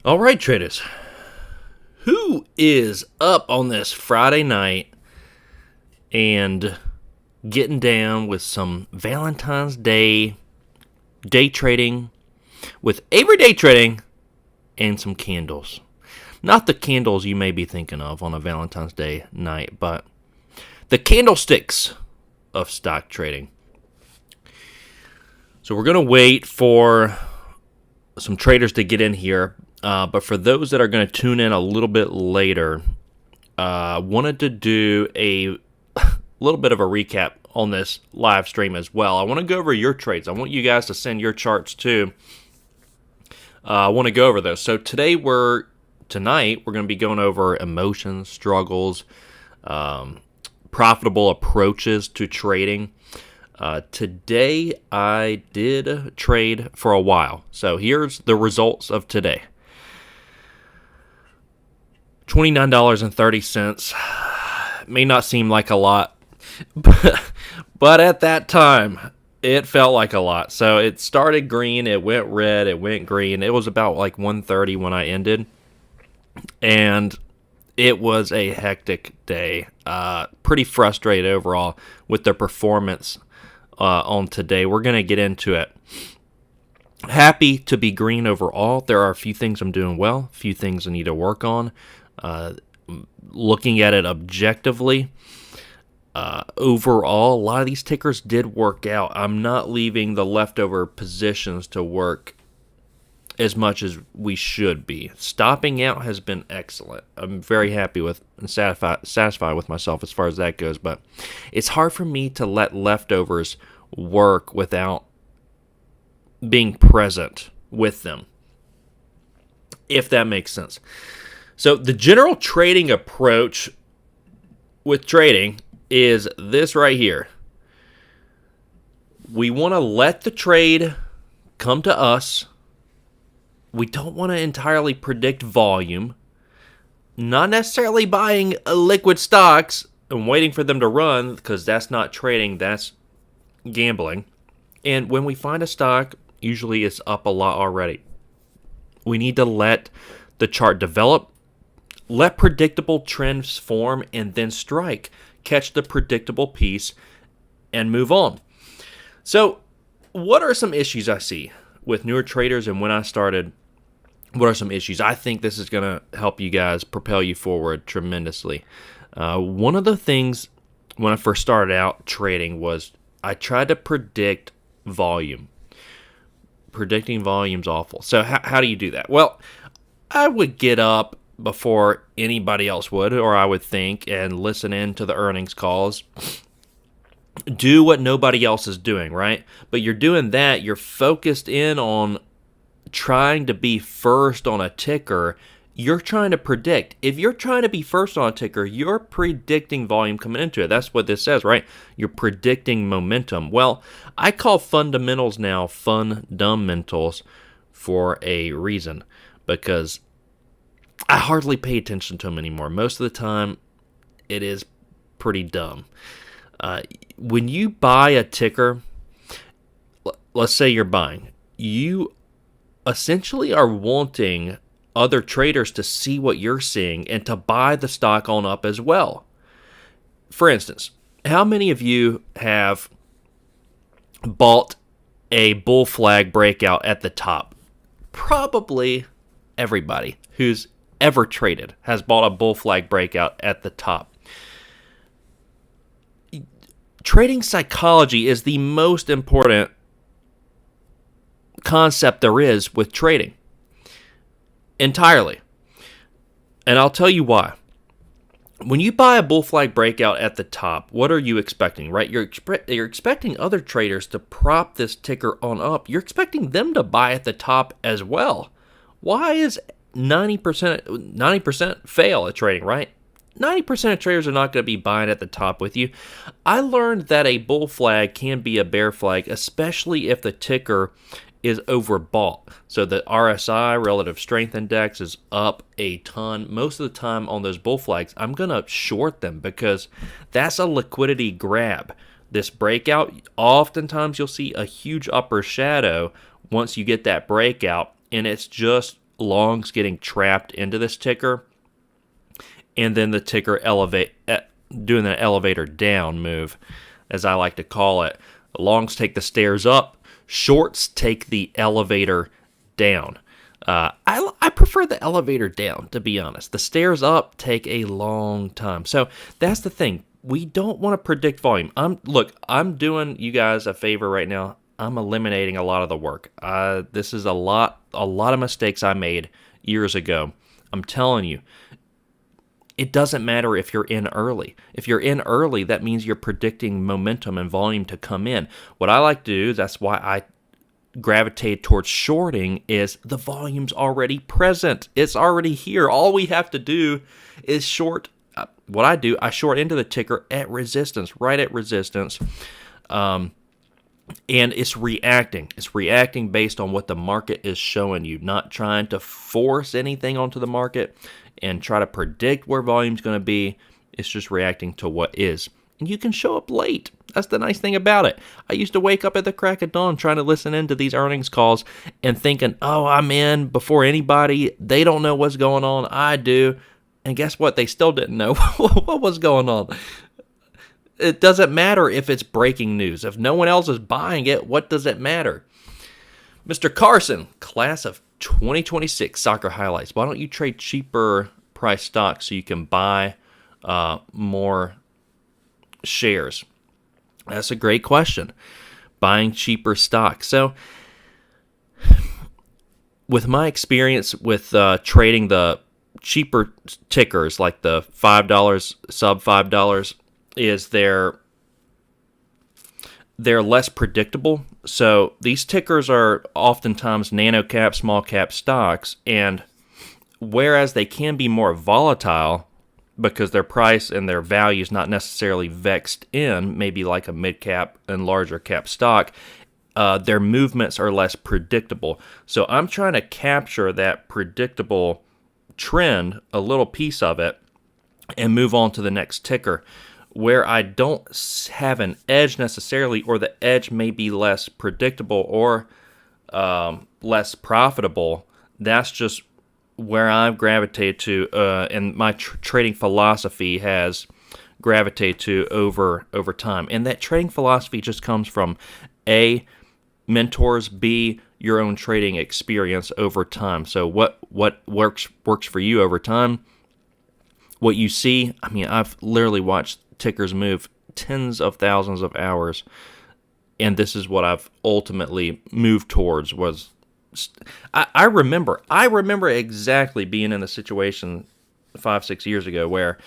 All right, traders. Who is up on this Friday night and getting down with some Valentine's day trading with Avery Day Trading and some candles? Not the candles you may be thinking of on a Valentine's Day night, but the candlesticks of stock trading. So we're going to wait for some traders to get in here. But for those that are going to tune in a little bit later, wanted to do a little bit of a recap on this live stream as well. I want to go over your trades. I want you guys to send your charts too. I want to go over those. So tonight we're going to be going over emotions, struggles, profitable approaches to trading. Today I did trade for a while. So here's the results of today. $29.30 may not seem like a lot, but at that time, it felt like a lot. So it started green, it went red, it went green. It was about like 1:30 when I ended, and it was a hectic day. Pretty frustrated overall with the performance on today. We're going to get into it. Happy to be green overall. There are a few things I'm doing well, a few things I need to work on. Looking at it objectively, overall, a lot of these tickers did work out. I'm not leaving the leftover positions to work as much as we should be. Stopping out has been excellent. I'm very happy with and satisfied with myself as far as that goes, but it's hard for me to let leftovers work without being present with them, if that makes sense. So the general trading approach with trading is this right here. We want to let the trade come to us. We don't want to entirely predict volume. Not necessarily buying liquid stocks and waiting for them to run, because that's not trading, that's gambling. And when we find a stock, usually it's up a lot already. We need to let the chart develop, let predictable trends form, and then strike. Catch the predictable piece and move on. So, what are some issues I see with newer traders, and when I started, what are some issues? I think this is going to help you guys, propel you forward tremendously. One of the things when I first started out trading was I tried to predict volume. Predicting volume's awful. So how do you do that? Well, I would get up before anybody else would, or I would think, and listen in to the earnings calls. Do what nobody else is doing, right? But you're doing that, you're focused in on trying to be first on a ticker. You're trying to predict. If you're trying to be first on a ticker, you're predicting volume coming into it. That's what this says, right? You're predicting momentum. Well, I call fundamentals now fundamentals for a reason, because I hardly pay attention to them anymore. Most of the time, it is pretty dumb. When you buy a ticker, let's say you're buying, you essentially are wanting other traders to see what you're seeing and to buy the stock on up as well. For instance, how many of you have bought a bull flag breakout at the top? Probably everybody who's ever traded has bought a bull flag breakout at the top. Trading psychology is the most important concept there is with trading. Entirely. And I'll tell you why. When you buy a bull flag breakout at the top, what are you expecting, right? You're expecting other traders to prop this ticker on up. You're expecting them to buy at the top as well. Why is 90% fail at trading, right? 90% of traders are not going to be buying at the top with you. I learned that a bull flag can be a bear flag, especially if the ticker is overbought. So the RSI, Relative Strength Index, is up a ton. Most of the time on those bull flags, I'm going to short them because that's a liquidity grab. This breakout, oftentimes you'll see a huge upper shadow once you get that breakout, and it's just longs getting trapped into this ticker, and then the ticker doing the elevator down move, as I like to call it. Longs take the stairs up, shorts take the elevator down. I prefer the elevator down, to be honest. The stairs up take a long time. So that's the thing. We don't want to predict volume. I'm doing you guys a favor right now. I'm eliminating a lot of the work. This is a lot of mistakes I made years ago. I'm telling you, it doesn't matter if you're in early. If you're in early, that means you're predicting momentum and volume to come in. What I like to do, that's why I gravitate towards shorting, is the volume's already present. It's already here. All we have to do is short. What I do, I short into the ticker at resistance, right at resistance. And it's reacting. It's reacting based on what the market is showing you, not trying to force anything onto the market and try to predict where volume's going to be. It's just reacting to what is. And you can show up late. That's the nice thing about it. I used to wake up at the crack of dawn trying to listen into these earnings calls and thinking, oh, I'm in before anybody. They don't know what's going on. I do. And guess what? They still didn't know what was going on. It doesn't matter if it's breaking news. If no one else is buying it, what does it matter? Mr. Carson, class of 2026 soccer highlights. Why don't you trade cheaper price stocks so you can buy more shares? That's a great question. Buying cheaper stocks. So, with my experience with trading the cheaper tickers, like the $5, sub $5, is they're less predictable. So these tickers are oftentimes nano cap, small cap stocks, and whereas they can be more volatile because their price and their value is not necessarily vexed in, maybe like a mid cap and larger cap stock, their movements are less predictable. So I'm trying to capture that predictable trend, a little piece of it, and move on to the next ticker, where I don't have an edge necessarily, or the edge may be less predictable or less profitable. That's just where I've gravitated to, and my trading philosophy has gravitated to over time. And that trading philosophy just comes from A, mentors, B, your own trading experience over time. So what works for you over time? What you see, I mean, I've literally watched tickers move tens of thousands of hours, and this is what I've ultimately moved towards. I remember exactly being in a situation 5-6 years ago where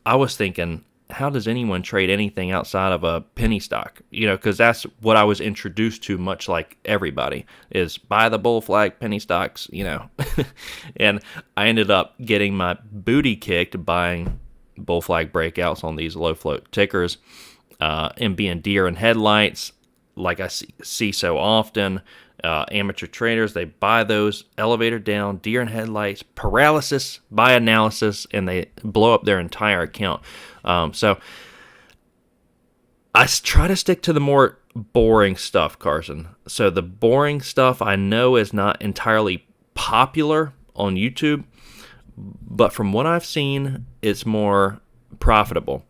I was thinking, how does anyone trade anything outside of a penny stock? Because that's what I was introduced to, much like everybody, is buy the bull flag penny stocks, And I ended up getting my booty kicked buying bull flag breakouts on these low float tickers, and being deer in headlights like I see so often. Amateur traders, they buy those elevator down, deer in headlights, paralysis by analysis, and they blow up their entire account. So I try to stick to the more boring stuff, Carson. So the boring stuff I know is not entirely popular on YouTube, but from what I've seen, it's more profitable.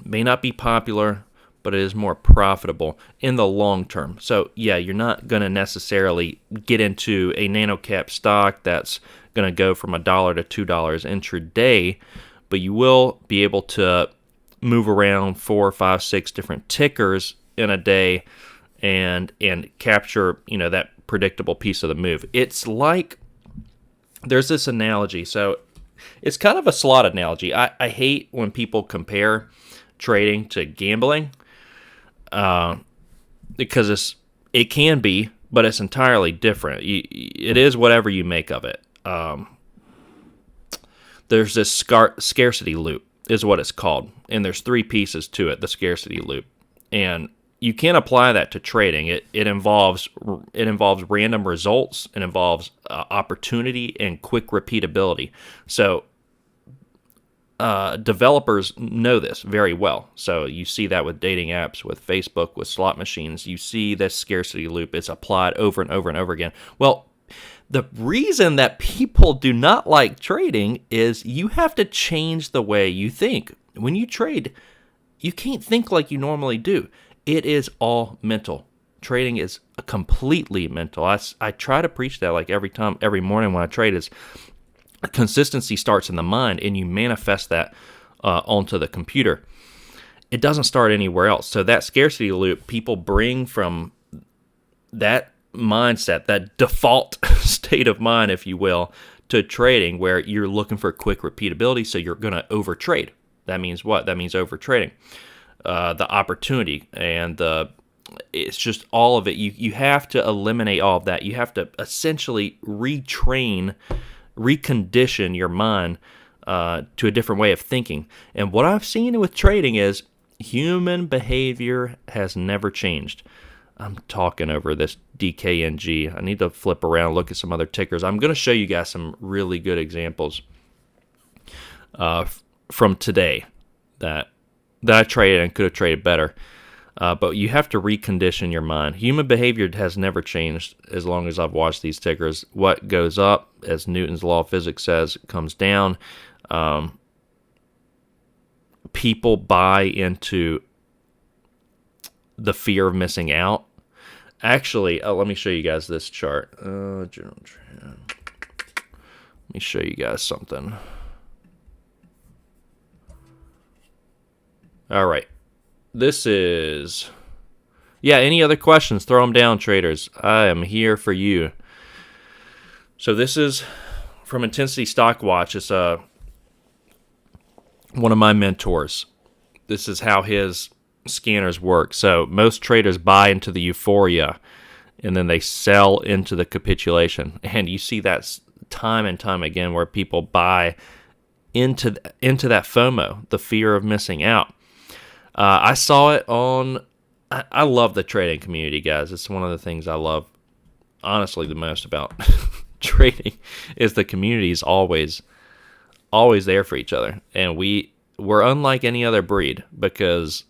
May not be popular, but it is more profitable in the long term. So yeah, you're not going to necessarily get into a nano cap stock that's going to go from $1 to $2 intraday, but you will be able to move around 4, 5, 6 different tickers in a day and capture, that predictable piece of the move. It's like, there's this analogy. So it's kind of a slot analogy. I hate when people compare trading to gambling, because it can be, but it's entirely different. It is whatever you make of it. There's this scarcity loop is what it's called, and there's 3 pieces to it, the scarcity loop, and you can apply that to trading. It involves random results, it involves opportunity and quick repeatability. So developers know this very well. So you see that with dating apps, with Facebook, with slot machines. You see this scarcity loop. It's applied over and over and over again. Well, The reason that people do not like trading is you have to change the way you think. When you trade, you can't think like you normally do. It is all mental. Trading is completely mental. I try to preach that like every morning when I trade is consistency starts in the mind, and you manifest that onto the computer. It doesn't start anywhere else. So that scarcity loop, people bring from that mindset, that default state of mind, if you will, to trading, where you're looking for quick repeatability, so you're going to overtrade. That means what? That means overtrading. The opportunity and it's just all of it. You have to eliminate all of that. You have to essentially recondition your mind to a different way of thinking. And what I've seen with trading is human behavior has never changed. I'm talking over this DKNG. I need to flip around and look at some other tickers. I'm going to show you guys some really good examples from today that I traded and could have traded better. But you have to recondition your mind. Human behavior has never changed as long as I've watched these tickers. What goes up, as Newton's law of physics says, comes down. People buy into the fear of missing out. Actually, let me show you guys this chart. Let me show you guys something. All right. This is... Yeah, any other questions? Throw them down, traders. I am here for you. So this is from Intensity Stock Watch. It's one of my mentors. This is how his scanners work. So most traders buy into the euphoria, and then they sell into the capitulation. And you see that time and time again where people buy into that FOMO, the fear of missing out. I saw it on... I love the trading community, guys. It's one of the things I love, honestly, the most about trading is the community is always there for each other. And we're unlike any other breed because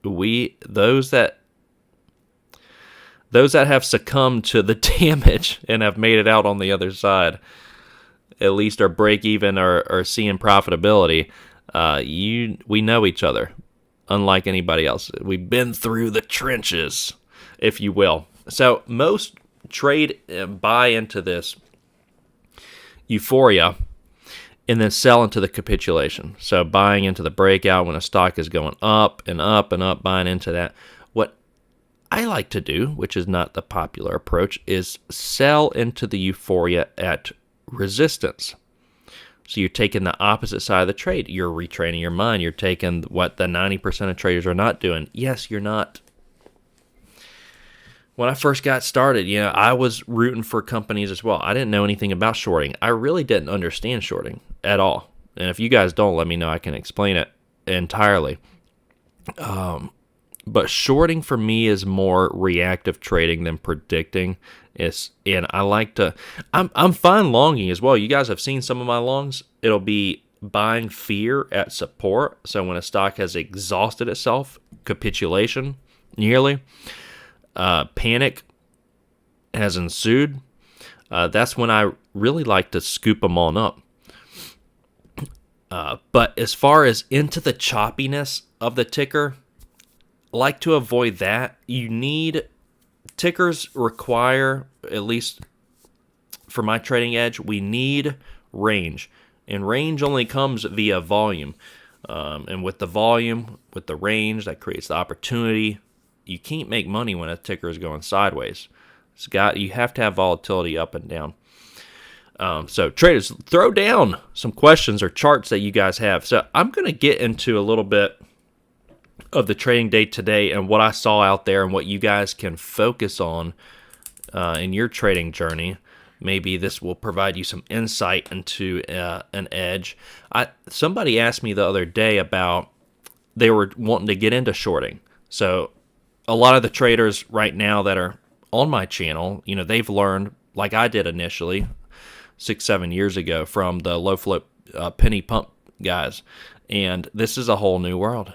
those that have succumbed to the damage and have made it out on the other side, at least are break even or seeing profitability. We know each other, unlike anybody else. We've been through the trenches, if you will. So most trade and buy into this euphoria and then sell into the capitulation. So buying into the breakout when a stock is going up and up and up, buying into that. What I like to do, which is not the popular approach, is sell into the euphoria at resistance. So you're taking the opposite side of the trade. You're retraining your mind. You're taking what the 90% of traders are not doing. Yes, you're not. When I first got started, I was rooting for companies as well. I didn't know anything about shorting. I really didn't understand shorting at all. And if you guys don't, let me know. I can explain it entirely. But shorting for me is more reactive trading than predicting. And I like to... I'm fine longing as well. You guys have seen some of my longs. It'll be buying fear at support. So when a stock has exhausted itself, capitulation nearly, panic has ensued. That's when I really like to scoop them on up. But as far as into the choppiness of the ticker, I like to avoid that. Tickers require, at least for my trading edge, we need range. And range only comes via volume. And with the volume, with the range, that creates the opportunity. You can't make money when a ticker is going sideways. You have to have volatility up and down. So traders, throw down some questions or charts that you guys have. So I'm going to get into a little bit of the trading day today and what I saw out there and what you guys can focus on in your trading journey. Maybe this will provide you some insight into an edge. Somebody asked me the other day about they were wanting to get into shorting. So a lot of the traders right now that are on my channel, they've learned, like I did initially 6-7 years ago, from the low float penny pump guys. And this is a whole new world.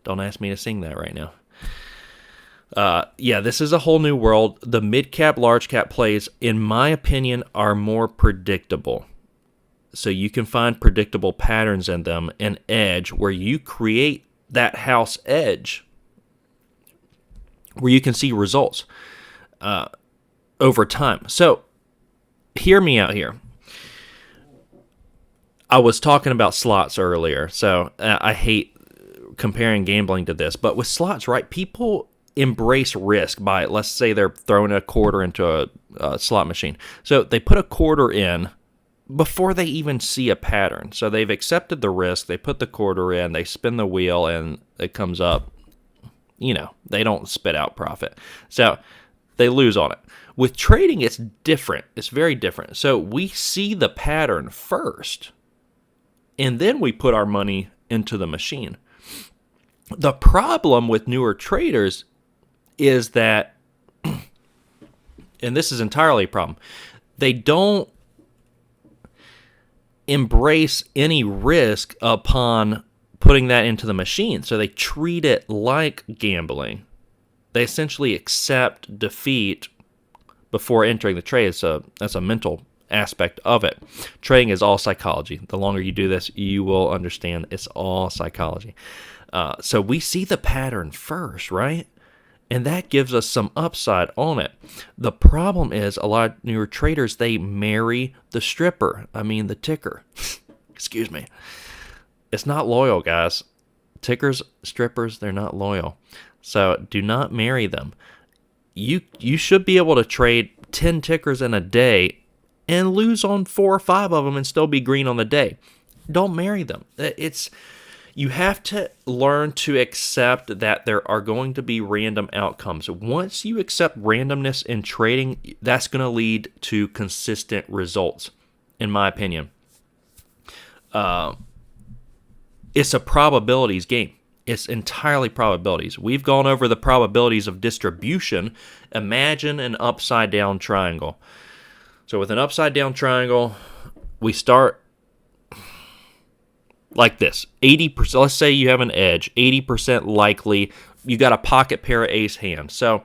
Don't ask me to sing that right now. Yeah, this is a whole new world. The mid cap, large cap plays, in my opinion, are more predictable. So you can find predictable patterns in them, an edge where you create that house edge where you can see results over time. So hear me out here. I was talking about slots earlier, so I hate comparing gambling to this, but with slots, right, people embrace risk by, let's say they're throwing a quarter into a slot machine. So they put a quarter in before they even see a pattern. So they've accepted the risk, they put the quarter in, they spin the wheel, and it comes up. They don't spit out profit. So they lose on it. With trading, it's different. It's very different. So we see the pattern first, and then we put our money into the machine. The problem with newer traders is that, and this is entirely a problem, they don't embrace any risk upon putting that into the machine. So they treat it like gambling. They essentially accept defeat before entering the trade. So that's a mental aspect of it. Trading is all psychology. The longer you do this, you will understand it's all psychology. So we see the pattern first, right? And that gives us some upside on it. The problem is a lot of newer traders, they marry the the ticker. Excuse me. It's not loyal, guys. Tickers, strippers, they're not loyal. So do not marry them. You should be able to trade 10 tickers in a day and lose on 4 or 5 of them and still be green on the day. Don't marry them. You have to learn to accept that there are going to be random outcomes. Once you accept randomness in trading, that's going to lead to consistent results, in my opinion. It's a probabilities game. It's entirely probabilities. We've gone over the probabilities of distribution. Imagine an upside-down triangle. So with an upside-down triangle, we start like this. 80%, let's say you have an edge, 80% likely you got a pocket pair of ace hand. So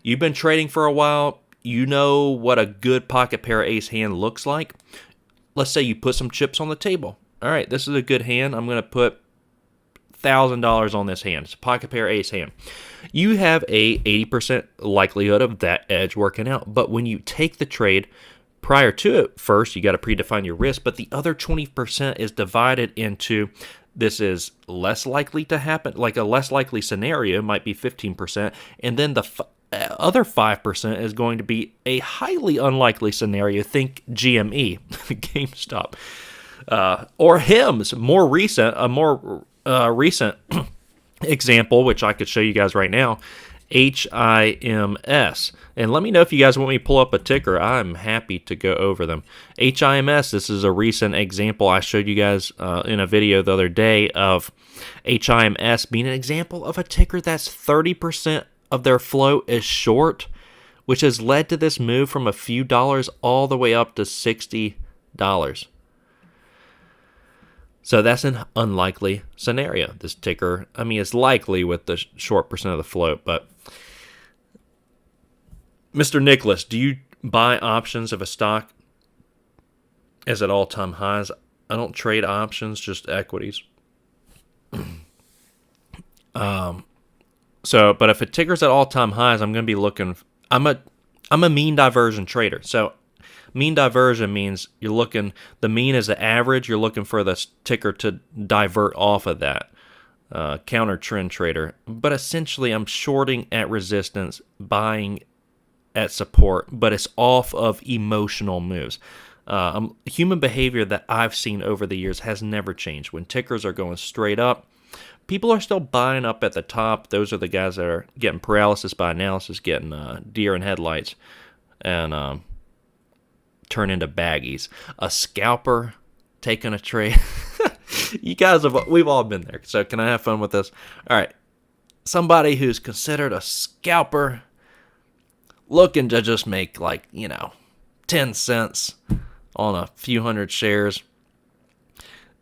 you've been trading for a while. You know what a good pocket pair of ace hand looks like. Let's say you put some chips on the table. All right, this is a good hand. I'm going to put $1,000 on this hand. It's a pocket pair ace hand. You have a 80% likelihood of that edge working out. But when you take the trade prior to it, first you got to predefine your risk, but the other 20% is divided into, this is less likely to happen, like a less likely scenario might be 15%, and then the other 5% is going to be a highly unlikely scenario. Think GME, GameStop, or HIMS. A more recent example, which I could show you guys right now, HIMS. And let me know if you guys want me to pull up a ticker. I'm happy to go over them. HIMS, this is a recent example I showed you guys in a video the other day of HIMS being an example of a ticker that's 30% of their float is short, which has led to this move from a few dollars all the way up to $60. So that's an unlikely scenario. This ticker, it's likely with the short percent of the float, but Mr. Nicholas, do you buy options of a stock is at all-time highs? I don't trade options, just equities. But if a ticker's at all-time highs, I'm going to be looking. I'm a mean diversion trader. So mean diversion means you're looking. The mean is the average. You're looking for the ticker to divert off of that. Counter trend trader. But essentially, I'm shorting at resistance, buying at support, but it's off of emotional moves. Human behavior that I've seen over the years has never changed. When tickers are going straight up, people are still buying up at the top. Those are the guys that are getting paralysis by analysis, getting deer in headlights, and turn into baggies. A scalper taking a trade. You guys we've all been there. So can I have fun with this? All right. Somebody who's considered a scalper, looking to just make 10 cents on a few hundred shares,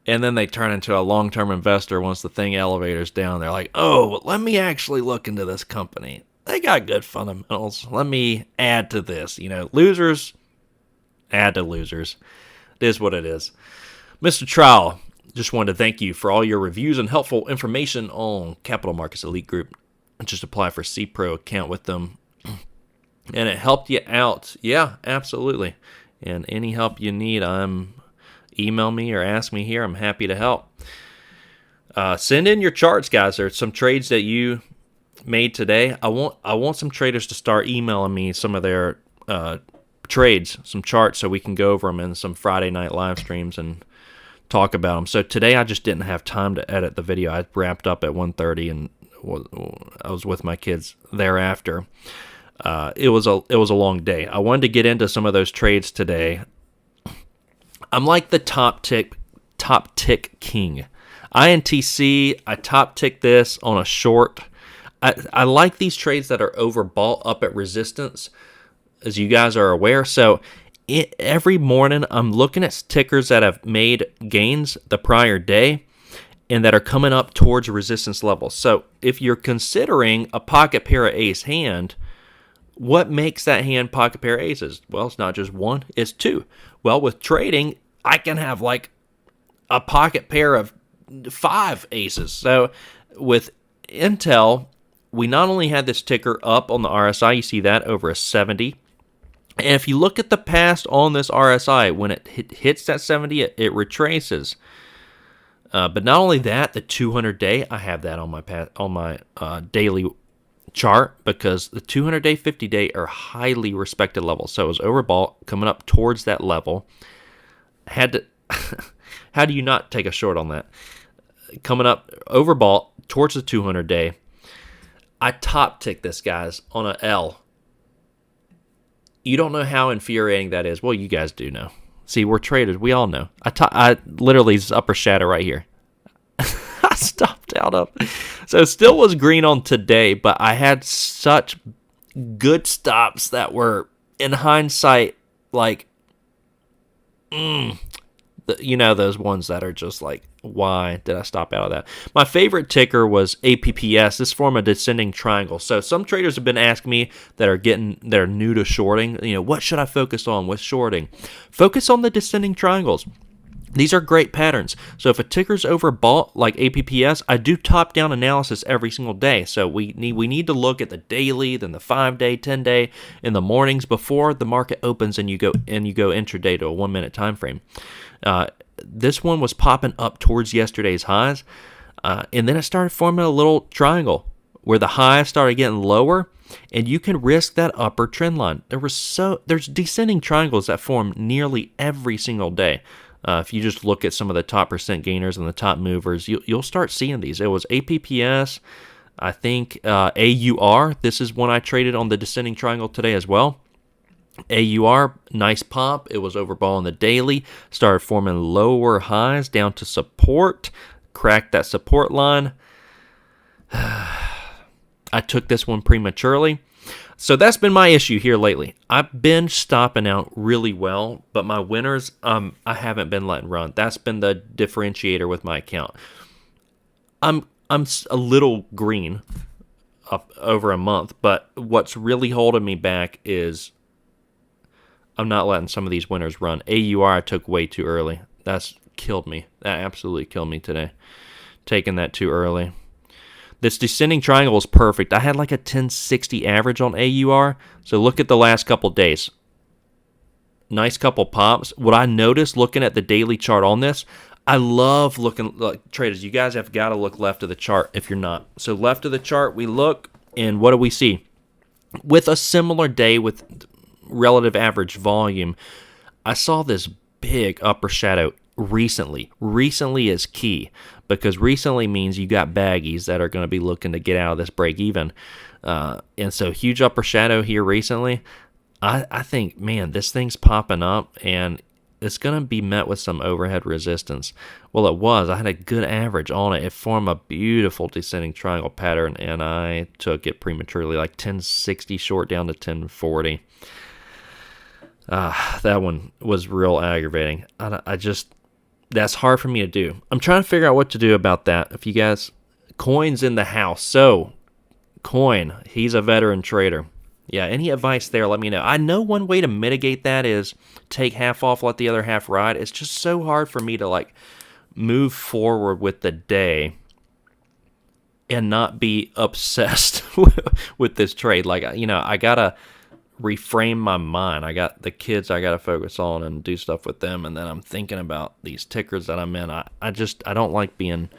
and then they turn into a long-term investor once the thing elevator's down. They're like, oh, let me actually look into this company. they got good fundamentals. Let me add to this. Losers add to losers. It is what it is. Mr. Trowell, just wanted to thank you for all your reviews and helpful information on Capital Markets Elite Group. Just apply for C-Pro account with them, and it helped you out. Yeah, absolutely. And any help you need, email me or ask me here. I'm happy to help. Send in your charts, guys. There's some trades that you made today. I want some traders to start emailing me some of their trades, some charts, so we can go over them in some Friday night live streams and talk about them. So today I just didn't have time to edit the video. I wrapped up at 1:30 and I was with my kids thereafter. It was a long day. I wanted to get into some of those trades today. I'm like the top tick king. INTC, I top tick this on a short. I like these trades that are overbought up at resistance, as you guys are aware. So every morning I'm looking at tickers that have made gains the prior day and that are coming up towards resistance levels. So if you're considering a pocket pair of ace hand, what makes that hand pocket pair of aces? Well, it's not just one, it's two. Well, with trading, I can have like a pocket pair of 5 aces. So with Intel, we not only had this ticker up on the RSI, you see that over a 70. And if you look at the past on this RSI, when it hits that 70, it retraces. But not only that, the 200-day, I have that on my daily chart, because the 200-day, 50-day are highly respected levels. So it was overbought, coming up towards that level. How do you not take a short on that? Coming up overbought towards the 200-day. I top tick this, guys, on a L. You don't know how infuriating that is. Well, you guys do know. See, we're traders. We all know. I literally, this upper shadow right here. I stopped out up. So still was green on today, but I had such good stops that were, in hindsight, like, those ones that are just like, why did I stop out of that? My favorite ticker was APPS. This form a descending triangle. So some traders have been asking me that are new to shorting, what should I focus on with shorting? Focus on the descending triangles. These are great patterns. So if a ticker's overbought like APPS, I do top-down analysis every single day. So we need to look at the daily, then the 5-day, 10-day, in the mornings before the market opens, and you go intraday to a 1-minute time frame. This one was popping up towards yesterday's highs, and then it started forming a little triangle where the highs started getting lower, and you can risk that upper trend line. There's descending triangles that form nearly every single day. If you just look at some of the top percent gainers and the top movers, you'll start seeing these. It was APPS, I think AUR. This is one I traded on the descending triangle today as well. AUR, nice pop. It was overbought on the daily. Started forming lower highs down to support. Cracked that support line. I took this one prematurely. So that's been my issue here lately. I've been stopping out really well, but my winners, I haven't been letting run. That's been the differentiator with my account. I'm a little green up over a month, but what's really holding me back is I'm not letting some of these winners run. AUR I took way too early. That's killed me. That absolutely killed me today. Taking that too early. This descending triangle is perfect. I had like a 1060 average on AUR. So look at the last couple days. Nice couple pops. What I noticed looking at the daily chart on this, I love looking, like traders, you guys have got to look left of the chart if you're not. So left of the chart, we look, and what do we see? With a similar day with relative average volume, I saw this big upper shadow recently. Recently is key, because recently means you got baggies that are going to be looking to get out of this break even. And so huge upper shadow here recently. I think, man, this thing's popping up, and it's going to be met with some overhead resistance. Well, it was. I had a good average on it. It formed a beautiful descending triangle pattern, and I took it prematurely, like 1060 short down to 1040. That one was real aggravating. That's hard for me to do. I'm trying to figure out what to do about that. If you guys, coins in the house. So, Coin, he's a veteran trader. Yeah, any advice there, let me know. I know one way to mitigate that is take half off, let the other half ride. It's just so hard for me to like move forward with the day and not be obsessed with this trade. Like, I gotta reframe my mind. I got the kids I gotta focus on and do stuff with them, and then I'm thinking about these tickers that I'm in. I don't like being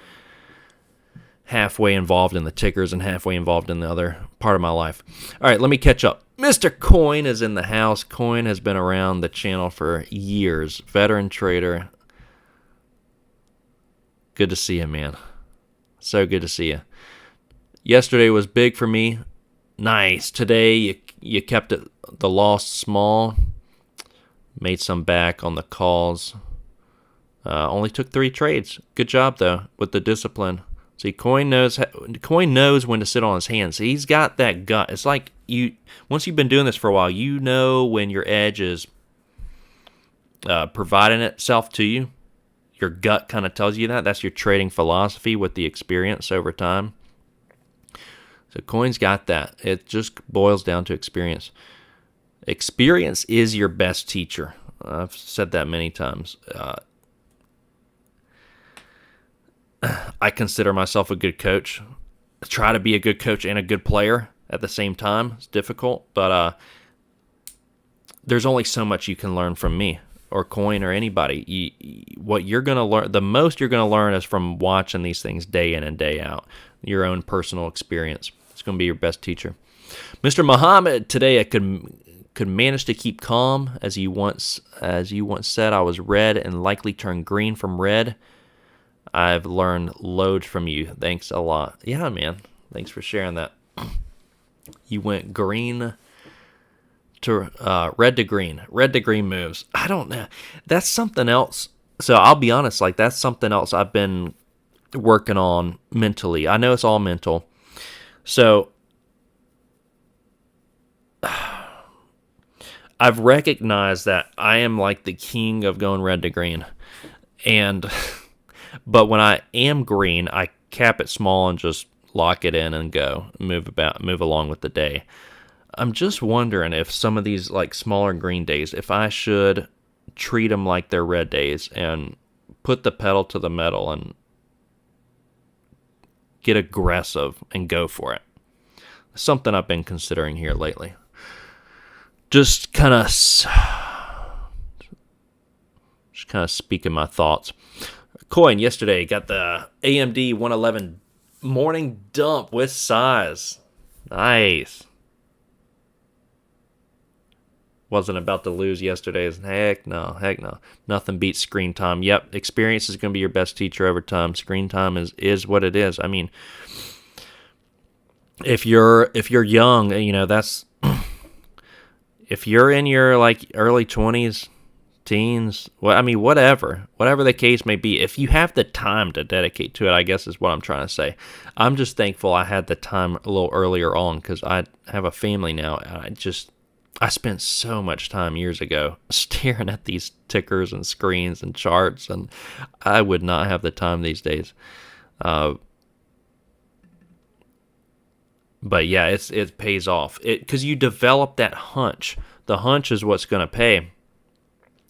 halfway involved in the tickers and halfway involved in the other part of my life. All right, let me catch up. Mr. Coin is in the house. Coin has been around the channel for years. Veteran trader. Good to see you, man. So good to see you. Yesterday was big for me. Nice. Today you kept the loss small. Made some back on the calls. Only took 3 trades. Good job though with the discipline. See, Coin knows when to sit on his hands. He's got that gut. It's like once you've been doing this for a while, you know when your edge is providing itself to you. Your gut kind of tells you that. That's your trading philosophy with the experience over time. So Coin's got that. It just boils down to experience. Experience is your best teacher. I've said that many times. I consider myself a good coach. I try to be a good coach and a good player at the same time. It's difficult, but there's only so much you can learn from me or Coin or anybody. What you're going to learn, the most you're going to learn is from watching these things day in and day out. Your own personal experience. It's going to be your best teacher. Mr. Muhammad, today I could manage to keep calm. As you once said, I was red and likely turned green from red. I've learned loads from you. Thanks a lot. Yeah, man. Thanks for sharing that. You went green to red to green. Red to green moves. I don't know. That's something else. So I'll be honest, like that's something else I've been working on mentally. I know it's all mental. So I've recognized that I am like the king of going red to green. But when I am green, I cap it small and just lock it in and go, move along with the day. I'm just wondering if some of these like smaller green days, if I should treat them like they're red days and put the pedal to the metal and get aggressive and go for it. Something I've been considering here lately. Just kind of speaking my thoughts. Coin yesterday got the AMD 111 morning dump with size. Nice. Wasn't about to lose yesterday's. Heck no. Nothing beats screen time. Yep, experience is going to be your best teacher over time. Screen time is what it is. I mean, if you're young, that's if you're in your like early 20s, teens, whatever the case may be, if you have the time to dedicate to it, I guess is what I'm trying to say. I'm just thankful I had the time a little earlier on because I have a family now, and I spent so much time years ago staring at these tickers and screens and charts, and I would not have the time these days. But yeah, it pays off because you develop that hunch. The hunch is what's going to pay.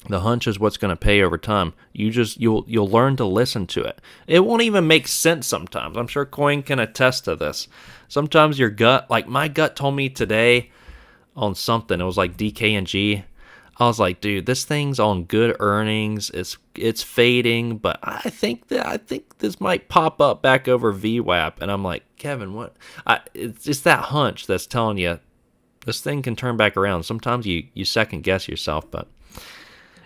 The hunch is what's going to pay over time. You'll learn to listen to it. It won't even make sense sometimes. I'm sure Coin can attest to this. Sometimes your gut, like my gut told me today on something, it was like DKNG. I was like, dude, this thing's on good earnings. It's fading, but I think this might pop up back over VWAP. And I'm like, Kevin, what? It's that hunch that's telling you this thing can turn back around. Sometimes you second guess yourself, but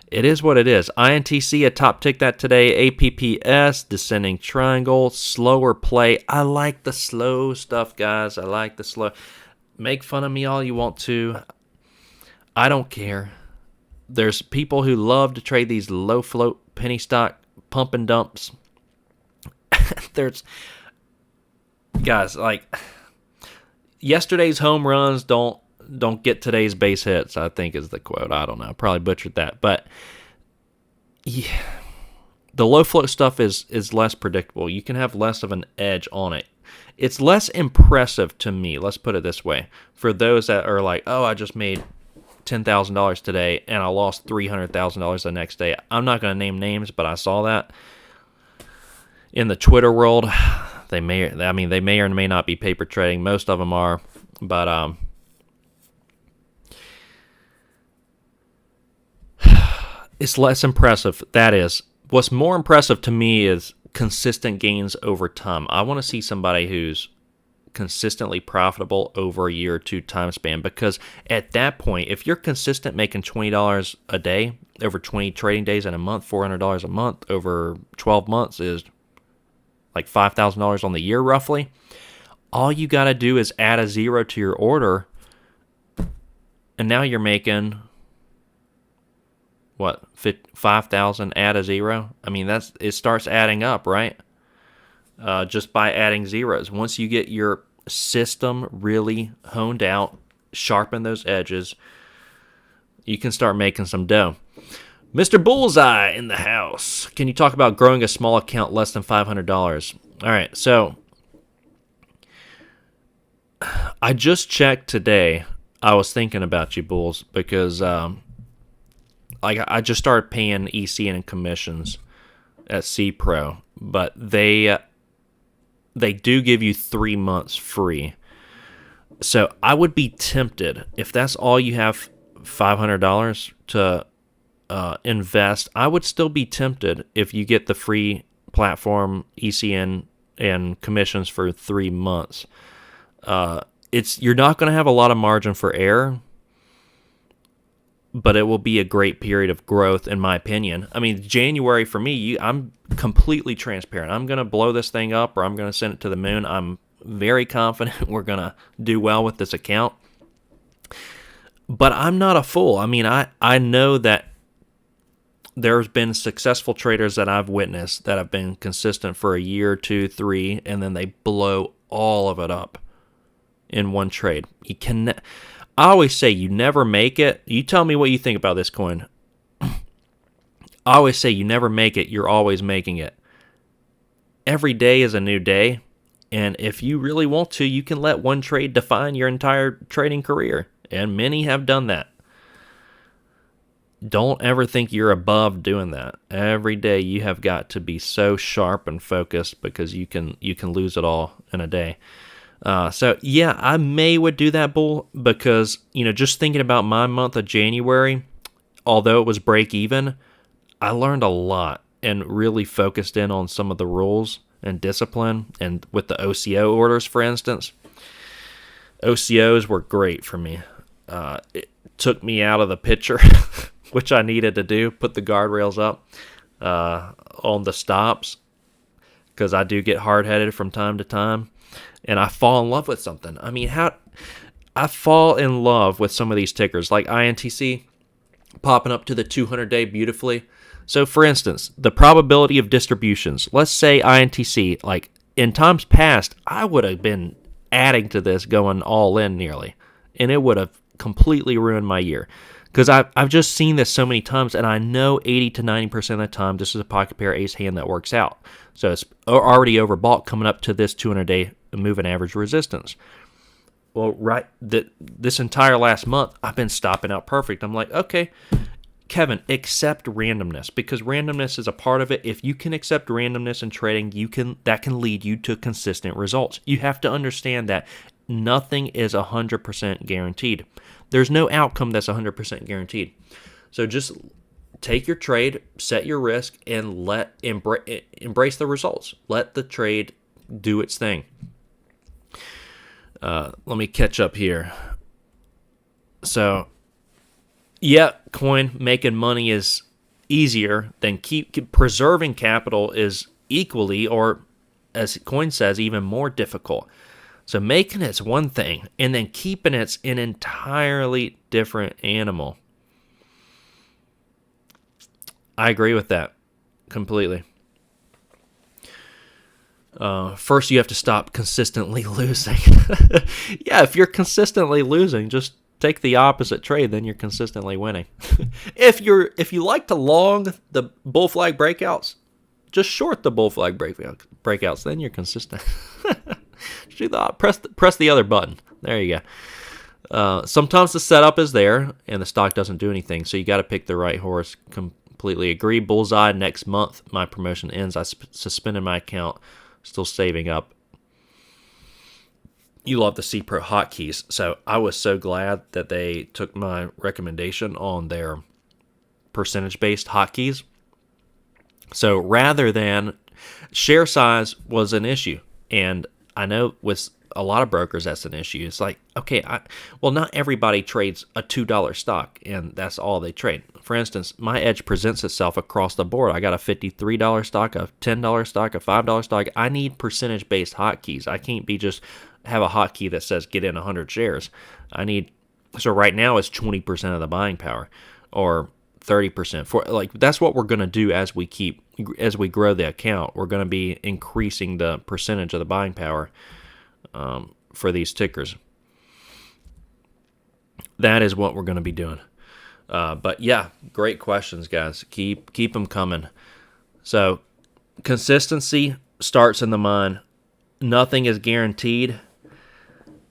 it is what it is. INTC, a top tick that today. APPS, descending triangle, slower play. I like the slow stuff, guys. I like the slow. Make fun of me all you want to. I don't care. There's people who love to trade these low float penny stock pump and dumps. There's guys like yesterday's home runs don't get today's base hits, I think is the quote. I don't know. I probably butchered that. But yeah, the low float stuff is less predictable. You can have less of an edge on it. It's less impressive to me, let's put it this way, for those that are like, oh, I just made $10,000 today and I lost $300,000 the next day. I'm not going to name names, but I saw that in the Twitter world. They may or may not be paper trading. Most of them are, but it's less impressive. That is, what's more impressive to me is consistent gains over time. I want to see somebody who's consistently profitable over a year or two time span, because at that point, if you're consistent making $20 a day over 20 trading days in a month, $400 a month over 12 months is like $5,000 on the year roughly. All you got to do is add a zero to your order, and now you're making what, 5,000, add a zero? I mean, it starts adding up, right? Just by adding zeros. Once you get your system really honed out, sharpen those edges, you can start making some dough. Mr. Bullseye in the house. Can you talk about growing a small account less than $500? All right, so I just checked today. I was thinking about you, Bulls, because I just started paying ECN and commissions at C Pro, but they do give you 3 months free. So I would be tempted, if that's all you have, $500 to invest, I would still be tempted if you get the free platform, ECN, and commissions for 3 months. You're not going to have a lot of margin for error, but it will be a great period of growth, in my opinion. I mean, January for me, I'm completely transparent. I'm going to blow this thing up, or I'm going to send it to the moon. I'm very confident we're going to do well with this account. But I'm not a fool. I mean, I know that there's been successful traders that I've witnessed that have been consistent for a year, 2, 3, and then they blow all of it up in one trade. I always say you never make it. You tell me what you think about this coin. I always say you never make it, you're always making it. Every day is a new day, and if you really want to, you can let one trade define your entire trading career, and many have done that. Don't ever think you're above doing that. Every day you have got to be so sharp and focused, because you can lose it all in a day. So yeah, I would do that, Bull, because, just thinking about my month of January, although it was break even, I learned a lot and really focused in on some of the rules and discipline. And with the OCO orders, for instance, OCOs were great for me. It took me out of the picture, which I needed to do, put the guardrails up on the stops, because I do get hard-headed from time to time. And I fall in love with something. I mean, I fall in love with some of these tickers, like INTC popping up to the 200-day beautifully. So, for instance, the probability of distributions. Let's say INTC, like in times past, I would have been adding to this, going all in nearly, and it would have completely ruined my year. Because I've just seen this so many times, and I know 80 to 90% of the time this is a pocket pair ace hand that works out. So it's already overbought coming up to this 200-day moving average resistance. Well, right, this entire last month, I've been stopping out perfect. I'm like, okay, Kevin, accept randomness, because randomness is a part of it. If you can accept randomness in trading, that can lead you to consistent results. You have to understand that nothing is 100% guaranteed. There's no outcome that's 100% guaranteed. So just take your trade, set your risk, and embrace the results. Let the trade do its thing. Let me catch up here. So, yeah, coin making money is easier than preserving capital is equally, or as coin says, even more difficult. So making it's one thing, and then keeping it's an entirely different animal. I agree with that completely. First, you have to stop consistently losing. Yeah, if you're consistently losing, just take the opposite trade, then you're consistently winning. If you like to long the bull flag breakouts, just short the bull flag breakouts, then you're consistent. you thought. Press the other button. There you go. Sometimes the setup is there and the stock doesn't do anything, so you got to pick the right horse. Completely agree. Bullseye. Next month, my promotion ends. I suspended my account. Still saving up. You love the C Pro hotkeys, so I was so glad that they took my recommendation on their percentage-based hotkeys. So rather than share size was an issue, and I know with a lot of brokers that's an issue. It's like, okay, not everybody trades a $2 stock, and that's all they trade. For instance, my edge presents itself across the board. I got a $53 stock, a $10 stock, a $5 stock. I need percentage-based hotkeys. I can't be just have a hotkey that says get in 100 shares. So right now it's 20% of the buying power, or 30%. For like, that's what we're going to do as we grow the account. We're going to be increasing the percentage of the buying power for these tickers. That is what we're going to be doing. But yeah, great questions, guys. Keep them coming. So consistency starts in the mind. Nothing is guaranteed,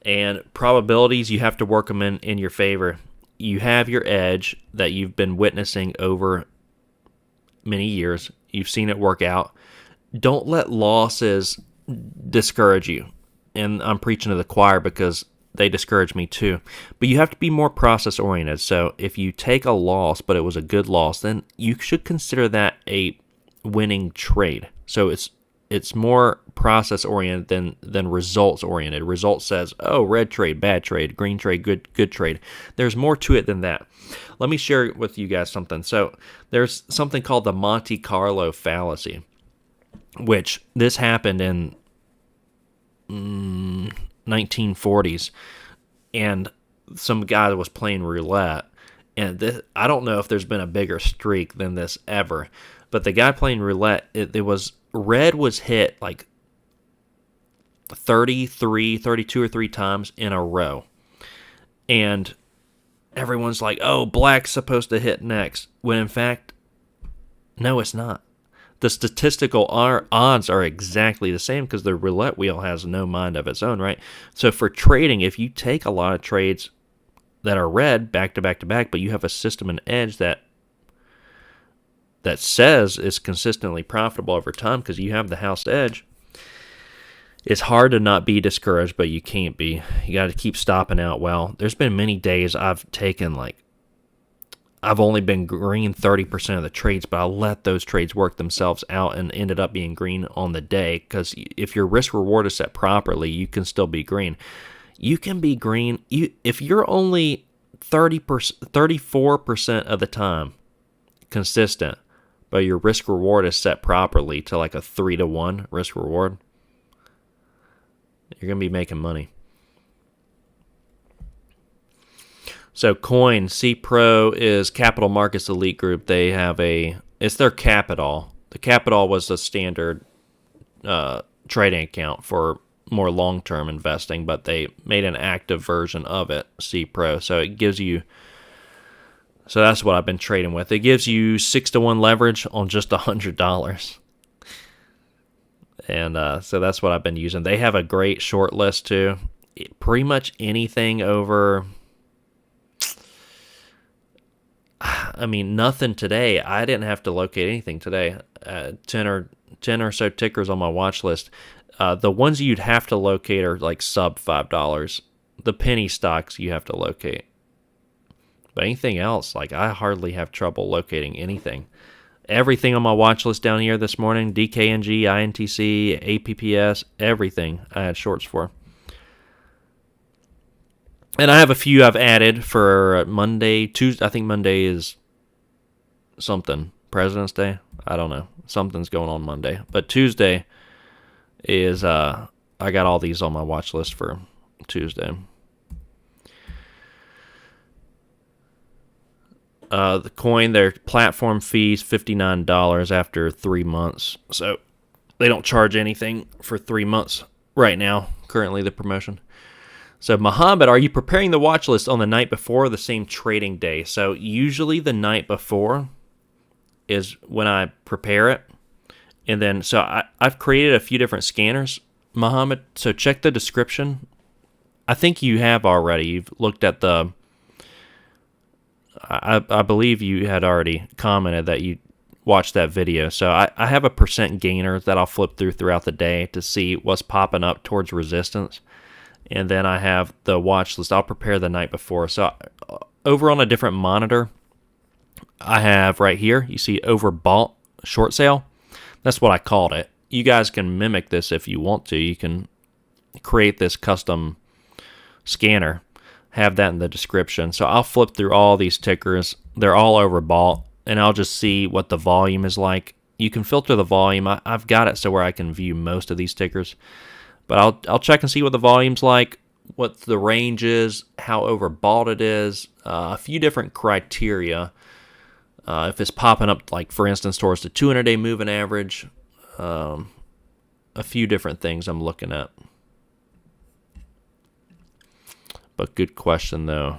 and probabilities, you have to work them in your favor. You have your edge that you've been witnessing over many years. You've seen it work out. Don't let losses discourage you. And I'm preaching to the choir because they discourage me too. But you have to be more process oriented. So if you take a loss, but it was a good loss, then you should consider that a winning trade. So it's more process oriented than results oriented. Results says, oh, red trade, bad trade, green trade, good trade. There's more to it than that. Let me share with you guys something. So there's something called the Monte Carlo fallacy, which this happened in 1940s, and some guy was playing roulette, and I don't know if there's been a bigger streak than this ever, but the guy playing roulette, red was hit like 32 or 3 times in a row, and everyone's like, oh, black's supposed to hit next, when in fact, no, it's not. The statistical odds are exactly the same because the roulette wheel has no mind of its own, right? So for trading, if you take a lot of trades that are red back to back to back, but you have a system and edge that says it's consistently profitable over time because you have the house edge, it's hard to not be discouraged, but you can't be. You got to keep stopping out well. There's been many days I've taken I've only been green 30% of the trades, but I let those trades work themselves out and ended up being green on the day, because if your risk reward is set properly, you can still be green. You can be green if you're only 34% of the time consistent, but your risk reward is set properly to like a 3-to-1 risk reward. You're going to be making money. So Coin, C Pro is Capital Markets Elite Group. They have it's their Capital. The Capital was a standard trading account for more long-term investing, but they made an active version of it, C Pro. So it gives you, so that's what I've been trading with. It gives you 6-to-1 leverage on just $100. And so that's what I've been using. They have a great short list too. Pretty much anything over, I mean, nothing today. I didn't have to locate anything today. 10 or so tickers on my watch list. The ones you'd have to locate are like sub $5. The penny stocks you have to locate. But anything else, like I hardly have trouble locating anything. Everything on my watch list down here this morning, DKNG, INTC, APPS, everything I had shorts for. And I have a few I've added for Monday, Tuesday. I think Monday is something. President's Day? I don't know. Something's going on Monday. But Tuesday is, I got all these on my watch list for Tuesday. The Coin, their platform fees, $59 after 3 months. So they don't charge anything for 3 months right now, currently the promotion. So, Muhammad, are you preparing the watch list on the night before or the same trading day? So, usually the night before is when I prepare it. And then, so I've created a few different scanners Muhammad. So check the description. I think you have already. You've looked at the. I believe you had already commented that you watched that video. So I have a percent gainer that I'll flip throughout the day to see what's popping up towards resistance. And then I have the watch list. I'll prepare the night before. So over on a different monitor, I have right here, you see overbought short sale. That's what I called it. You guys can mimic this if you want to. You can create this custom scanner. Have that in the description. So I'll flip through all these tickers. They're all overbought, and I'll just see what the volume is like. You can filter the volume. I've got it so where I can view most of these tickers. But I'll check and see what the volume's like, what the range is, how overbought it is, a few different criteria. If it's popping up, like, for instance, towards the 200-day moving average, a few different things I'm looking at. But good question, though.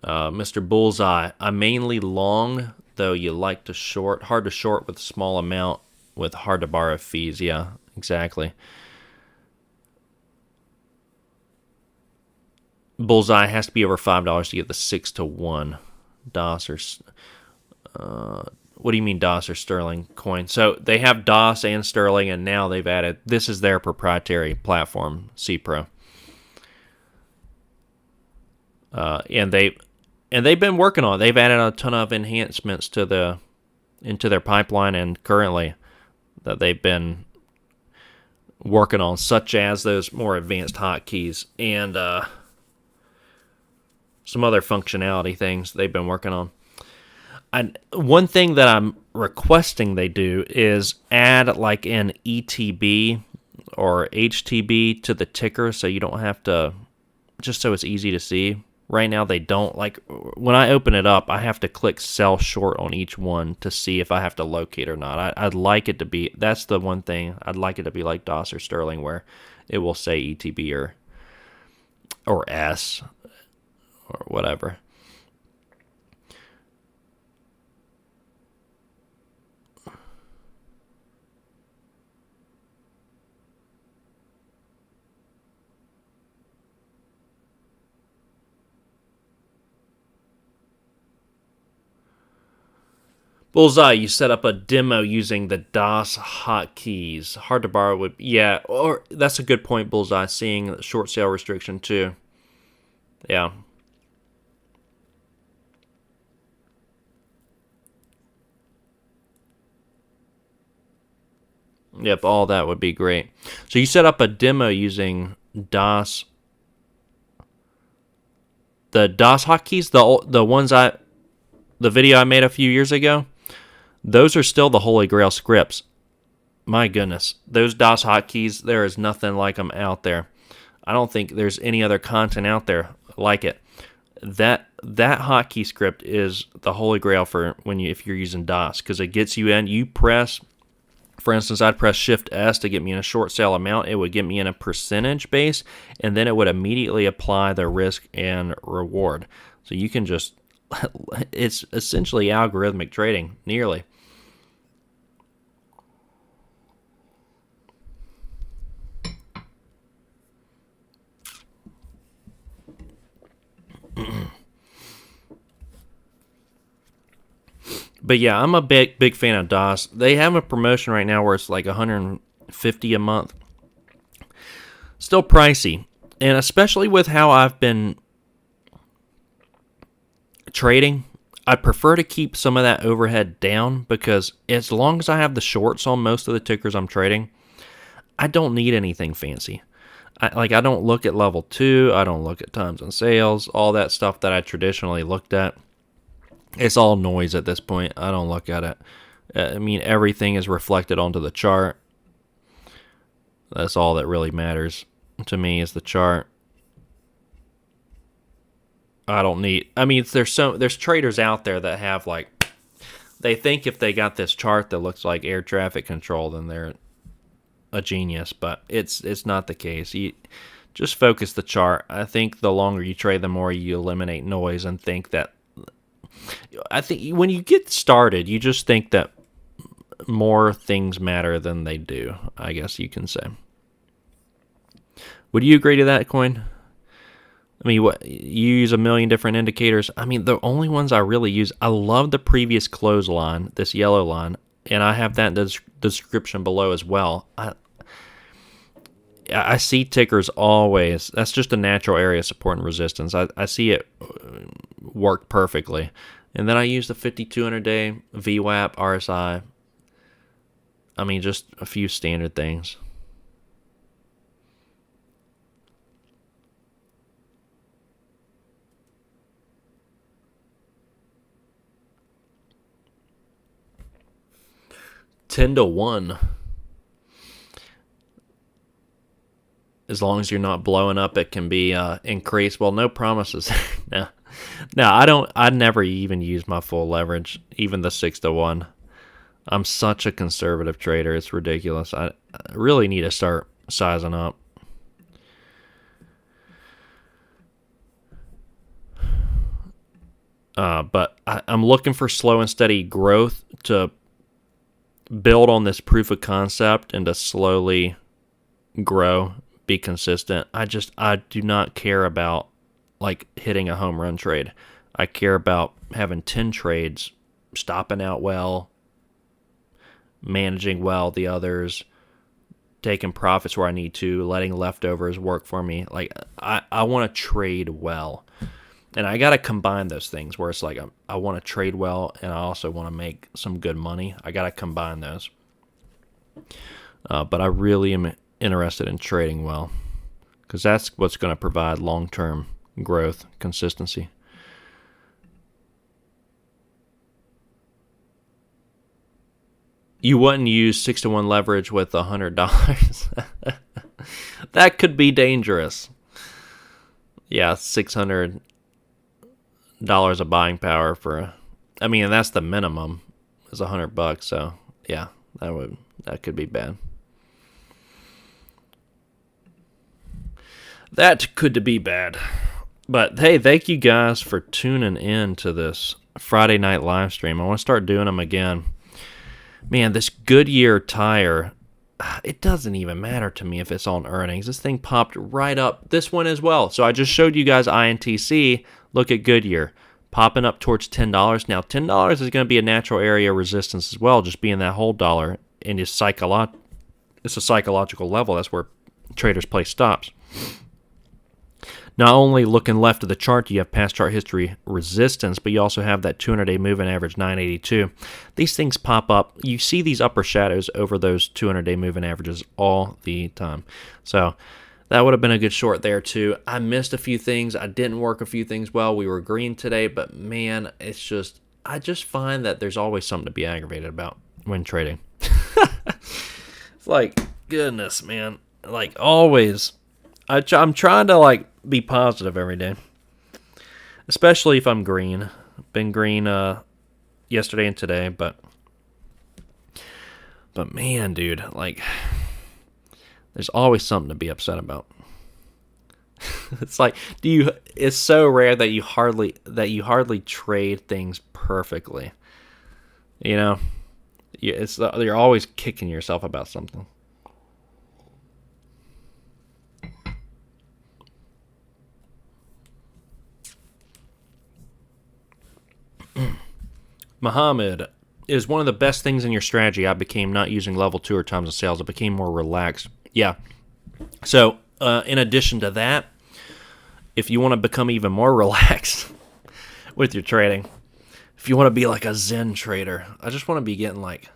Mr. Bullseye, I'm mainly long, though you like to short. Hard to short with a small amount with hard to borrow fees. Yeah, exactly. Bullseye has to be over $5 to get the 6-to-1 DOS or... what do you mean DOS or Sterling coin? So they have DOS and Sterling, and now they've added... This is their proprietary platform, CPRO. And they've been working on it. They've added a ton of enhancements into their pipeline, and currently that they've been working on, such as those more advanced hotkeys and some other functionality things they've been working on. One thing that I'm requesting they do is add like an ETB or HTB to the ticker, so you don't have to, just so it's easy to see. Right now they don't. Like, when I open it up, I have to click sell short on each one to see if I have to locate or not. I'd like it to be, that's the one thing, I'd like it to be like DOS or Sterling, where it will say ETB or S or whatever. Bullseye, you set up a demo using the DOS hotkeys. Hard to borrow would... Yeah, or that's a good point, Bullseye, seeing short sale restriction too. Yeah. Yep, all that would be great. So you set up a demo using DOS... The DOS hotkeys, the ones the video I made a few years ago, those are still the Holy Grail scripts. My goodness. Those DOS hotkeys, there is nothing like them out there. I don't think there's any other content out there like it. That hotkey script is the Holy Grail for if you're using DOS, because it gets you in. You press, for instance, I'd press Shift S to get me in a short sale amount. It would get me in a percentage base, and then it would immediately apply the risk and reward. So you can just... It's essentially algorithmic trading, nearly. But yeah, I'm a big fan of DOS. They have a promotion right now where it's like $150 a month. Still pricey, and especially with how I've been trading, I prefer to keep some of that overhead down, because as long as I have the shorts on most of the tickers I'm trading, I don't need anything fancy. I don't look at level 2, I don't look at times on sales, all that stuff that I traditionally looked at. It's all noise at this point. I don't look at it. I mean, everything is reflected onto the chart. That's all that really matters to me, is the chart. I don't need... I mean, there's traders out there that have, like... They think if they got this chart that looks like air traffic control, then they're a genius, but it's not the case. You just focus the chart. I think the longer you trade, the more you eliminate noise, and think that... I think when you get started, you just think that more things matter than they do, I guess you can say. Would you agree to that, Coin? I mean, what, you use a million different indicators. I mean, the only ones I really use, I love the previous close line, this yellow line, and I have that in the description below as well. I see tickers always. That's just a natural area of support and resistance. I see it work perfectly. And then I use the 5200-day VWAP, RSI. I mean, just a few standard things. $10-1. As long as you're not blowing up, it can be increased. Well, no promises. No, I never even use my full leverage, even the 6-1. I'm such a conservative trader. It's ridiculous. I really need to start sizing up. But I'm looking for slow and steady growth to build on this proof of concept and to slowly grow, be consistent. I do not care about like hitting a home run trade. I care about having 10 trades, stopping out well, managing well the others, taking profits where I need to, letting leftovers work for me. Like I want to trade well. And I got to combine those things where it's like I want to trade well and I also want to make some good money. I got to combine those. But I really am interested in trading well because that's what's going to provide long-term growth, consistency. You wouldn't use 6-1 leverage with $100. That could be dangerous. Yeah, $600 of buying power for. I mean, that's the minimum is $100. So yeah, that could be bad. That could be bad. But hey, thank you guys for tuning in to this Friday night live stream. I want to start doing them again. Man, this Goodyear tire, it doesn't even matter to me if it's on earnings. This thing popped right up. This one as well. So I just showed you guys INTC. Look at Goodyear popping up towards $10. Now, $10 is going to be a natural area of resistance as well, just being that whole dollar. And it's a psychological level. That's where traders place stops. Not only looking left of the chart, you have past chart history resistance, but you also have that 200-day moving average 982. These things pop up. You see these upper shadows over those 200-day moving averages all the time. So that would have been a good short there too. I missed a few things. I didn't work a few things well. We were green today, but man, I just find that there's always something to be aggravated about when trading. It's like, goodness, man. Like always. I'm trying to like be positive every day, especially if I'm green. Been green yesterday and today, but man, dude, like there's always something to be upset about. It's like, it's so rare that you hardly trade things perfectly. You know, you're always kicking yourself about something. Muhammad, is one of the best things in your strategy. I became not using level 2 or times of sales. I became more relaxed. Yeah. So, in addition to that, if you want to become even more relaxed with your trading, if you want to be like a Zen trader, I just want to be getting like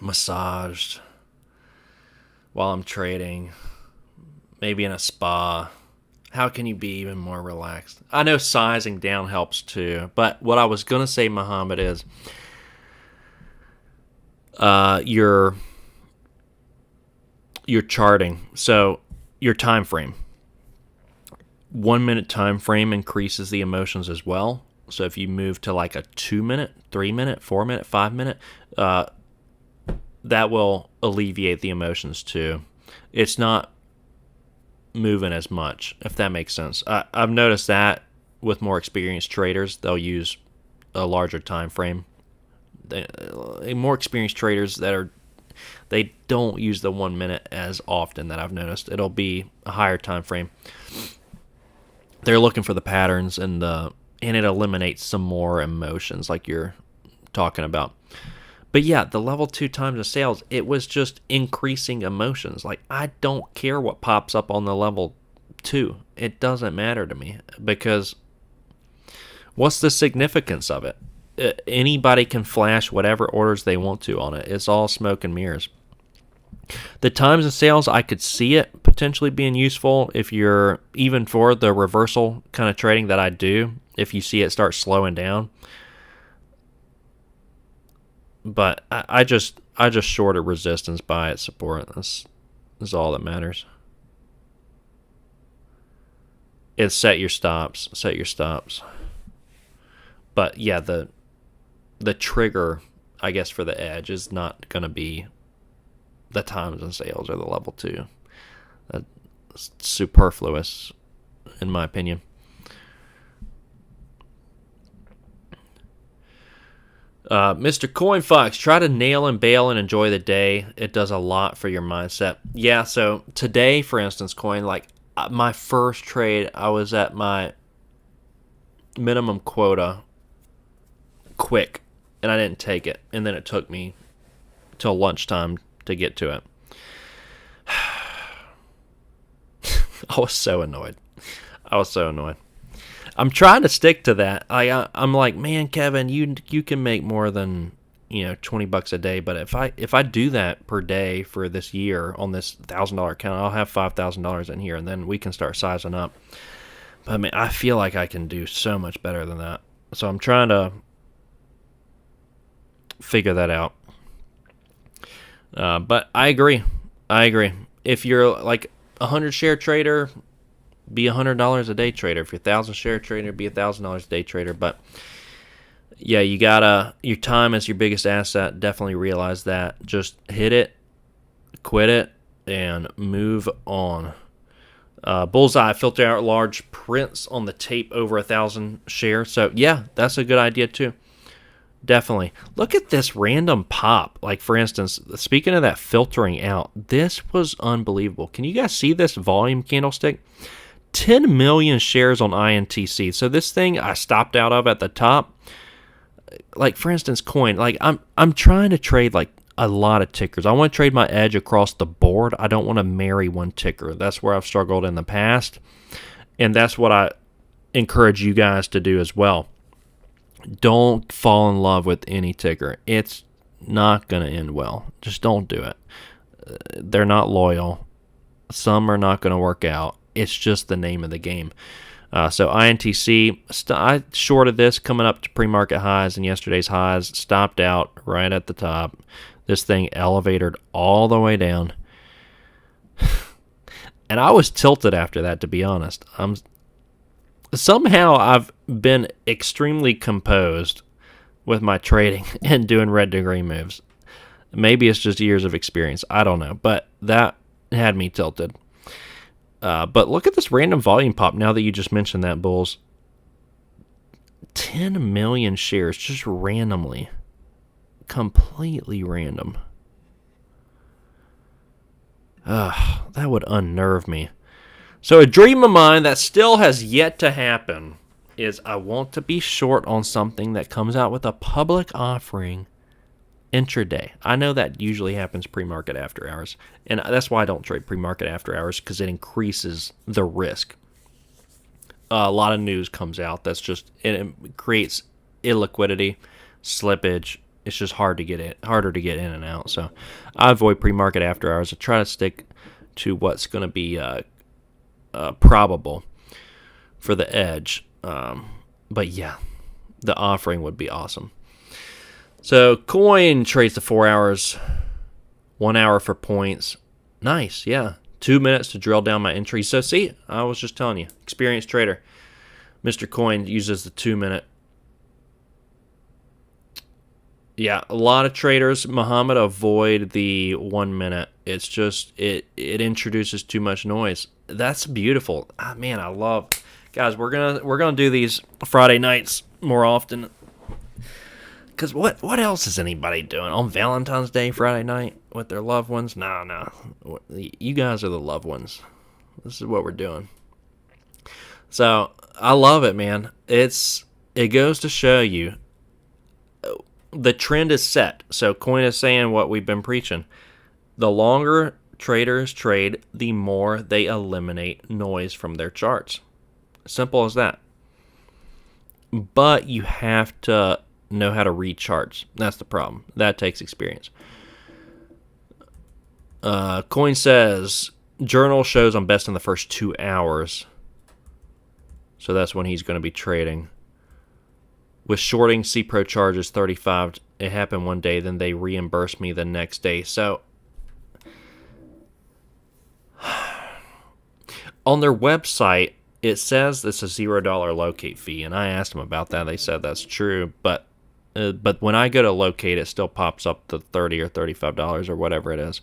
massaged while I'm trading, maybe in a spa. How can you be even more relaxed? I know sizing down helps too, but what I was going to say, Muhammad, is your charting. So your time frame. 1 minute time frame increases the emotions as well. So if you move to like a 2 minute, 3 minute, 4 minute, 5 minute, that will alleviate the emotions too. It's not moving as much, if that makes sense. I've noticed that with more experienced traders, they'll use a larger time frame more experienced traders they don't use the 1 minute as often that I've noticed. It'll be a higher time frame. They're looking for the patterns, and it eliminates some more emotions like you're talking about. But yeah, the level 2 times of sales, it was just increasing emotions. Like, I don't care what pops up on the level 2. It doesn't matter to me, because what's the significance of it? Anybody can flash whatever orders they want to on it. It's all smoke and mirrors. The times of sales, I could see it potentially being useful if you're, even for the reversal kind of trading that I do, if you see it start slowing down. But I just shorted resistance, buy at support. That's all that matters. It's set your stops. But yeah, the trigger, I guess, for the edge is not going to be the times and sales or the level 2. That's superfluous, in my opinion. Mr. CoinFox, try to nail and bail and enjoy the day. It does a lot for your mindset. Yeah, so today, for instance, Coin, like my first trade, I was at my minimum quota quick, and I didn't take it. And then it took me till lunchtime to get to it. I was so annoyed. I'm trying to stick to that. I'm like, man, Kevin, you can make more than $20 a day. But if I do that per day for this year on this $1,000 account, I'll have $5,000 in here, and then we can start sizing up. But I mean, I feel like I can do so much better than that. So I'm trying to figure that out. But I agree. If you're like a 100 share trader, be $100 a day trader. If you're 1,000 share trader, be $1,000 a day trader. But yeah, you gotta, your time is your biggest asset. Definitely realize that. Just hit it, quit it, and move on. Bullseye, filter out large prints on the tape over 1,000 shares. So yeah, that's a good idea too. Definitely. Look at this random pop. Like, for instance, speaking of that filtering out, this was unbelievable. Can you guys see this volume candlestick? 10 million shares on INTC. So this thing I stopped out of at the top. Like, for instance, Coin. Like, I'm trying to trade like a lot of tickers. I want to trade my edge across the board. I don't want to marry one ticker. That's where I've struggled in the past. And that's what I encourage you guys to do as well. Don't fall in love with any ticker. It's not going to end well. Just don't do it. They're not loyal. Some are not going to work out. It's just the name of the game. So INTC, I shorted this coming up to pre-market highs and yesterday's highs. Stopped out right at the top. This thing elevated all the way down. And I was tilted after that, to be honest. Somehow I've been extremely composed with my trading and doing red to green moves. Maybe it's just years of experience. I don't know. But that had me tilted. But look at this random volume pop now that you just mentioned that, Bulls. 10 million shares just randomly. Completely random. That would unnerve me. So a dream of mine that still has yet to happen is I want to be short on something that comes out with a public offering intraday. I know that usually happens pre-market after hours, and that's why I don't trade pre-market after hours, because it increases the risk. A lot of news comes out that's just, it creates illiquidity, slippage. It's just harder to get in and out. So I avoid pre-market after hours. I try to stick to what's going to be probable for the edge. But yeah, the offering would be awesome. So Coin trades the 4 hours, 1 hour for points. Nice, yeah. 2 minutes to drill down my entry. So see, I was just telling you, experienced trader. Mr. Coin uses the 2 minute. Yeah, a lot of traders, Muhammad, avoid the 1 minute. It's just, it introduces too much noise. That's beautiful. Man, I love, guys, we're gonna do these Friday nights more often. Because what else is anybody doing on Valentine's Day, Friday night with their loved ones? No. You guys are the loved ones. This is what we're doing. So I love it, man. It goes to show you the trend is set. So Coin is saying what we've been preaching. The longer traders trade, the more they eliminate noise from their charts. Simple as that. But you have to know how to read charts. That's the problem. That takes experience. Coin says journal shows I'm best in the first 2 hours. So that's when he's going to be trading. With shorting, CPRO charges $35. It happened one day, then they reimbursed me the next day. So on their website, it says it's a $0 locate fee, and I asked them about that. They said that's true, but when I go to locate, it still pops up to $30 or $35 or whatever it is.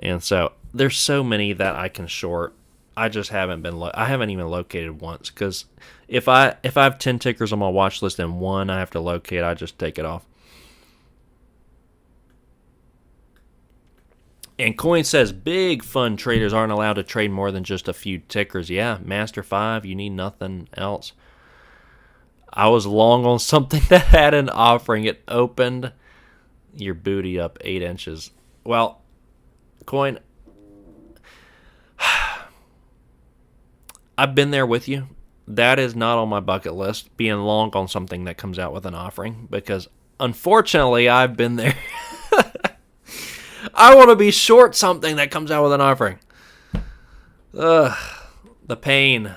And so there's so many that I can short. I just haven't been. I haven't even located once, because if I have 10 tickers on my watch list and one I have to locate, I just take it off. And Coin says big fund traders aren't allowed to trade more than just a few tickers. Yeah, Master 5, you need nothing else. I was long on something that had an offering. It opened your booty up 8 inches. Well, Coin, I've been there with you. That is not on my bucket list, being long on something that comes out with an offering, because unfortunately I've been there. I want to be short something that comes out with an offering. Ugh, the pain.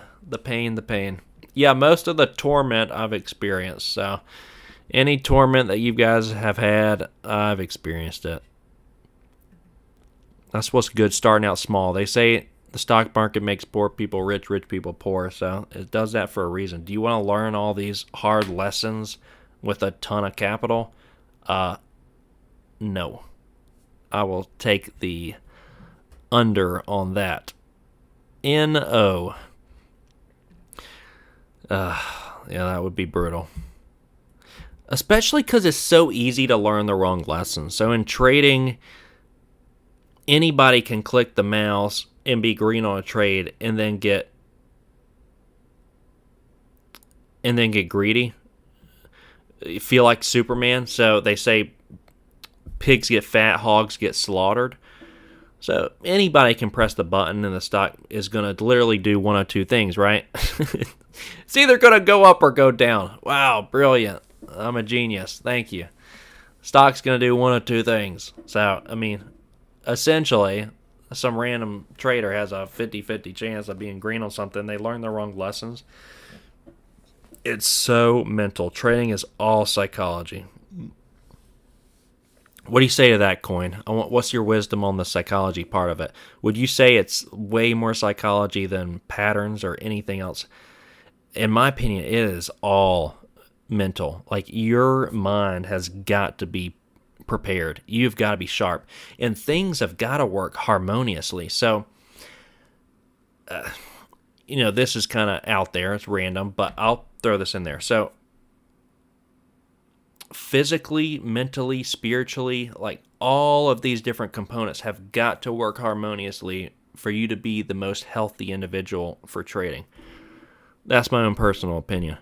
Yeah, most of the torment I've experienced. So any torment that you guys have had, I've experienced it. That's what's good, starting out small. They say the stock market makes poor people rich, rich people poor. So it does that for a reason. Do you want to learn all these hard lessons with a ton of capital? No. I will take the under on that. N-O. Yeah, that would be brutal. Especially because it's so easy to learn the wrong lessons. So in trading, anybody can click the mouse and be green on a trade and then get greedy. You feel like Superman. So they say pigs get fat, hogs get slaughtered. So anybody can press the button and the stock is going to literally do one of two things, right? It's either going to go up or go down. Wow, brilliant. I'm a genius. Thank you. Stock's going to do one of two things. So, I mean, essentially, some random trader has a 50-50 chance of being green on something. They learn the wrong lessons. It's so mental. Trading is all psychology. What do you say to that, Coin? What's your wisdom on the psychology part of it? Would you say it's way more psychology than patterns or anything else? In my opinion, it is all mental. Like, your mind has got to be prepared. You've got to be sharp. And things have got to work harmoniously. So, this is kind of out there. It's random, but I'll throw this in there. So, physically, mentally, spiritually, like all of these different components have got to work harmoniously for you to be the most healthy individual for trading. That's my own personal opinion.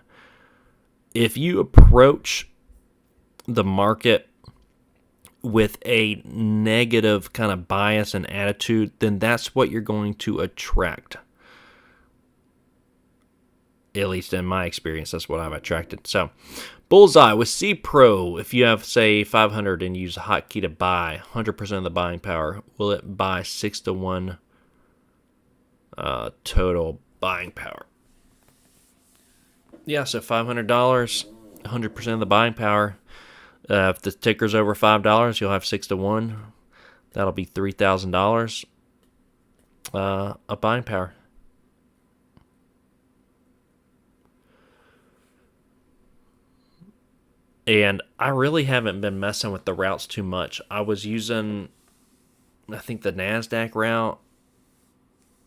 If you approach the market with a negative kind of bias and attitude, then that's what you're going to attract. At least in my experience, that's what I've attracted. So, bullseye with CPRO. If you have, say, 500 and use a hotkey to buy 100% of the buying power, will it buy 6-1 total buying power? Yeah, so $500, 100% of the buying power. If the ticker's over $5, you'll have 6-1. That'll be $3,000 of buying power. And I really haven't been messing with the routes too much. I was using, I think, the NASDAQ route,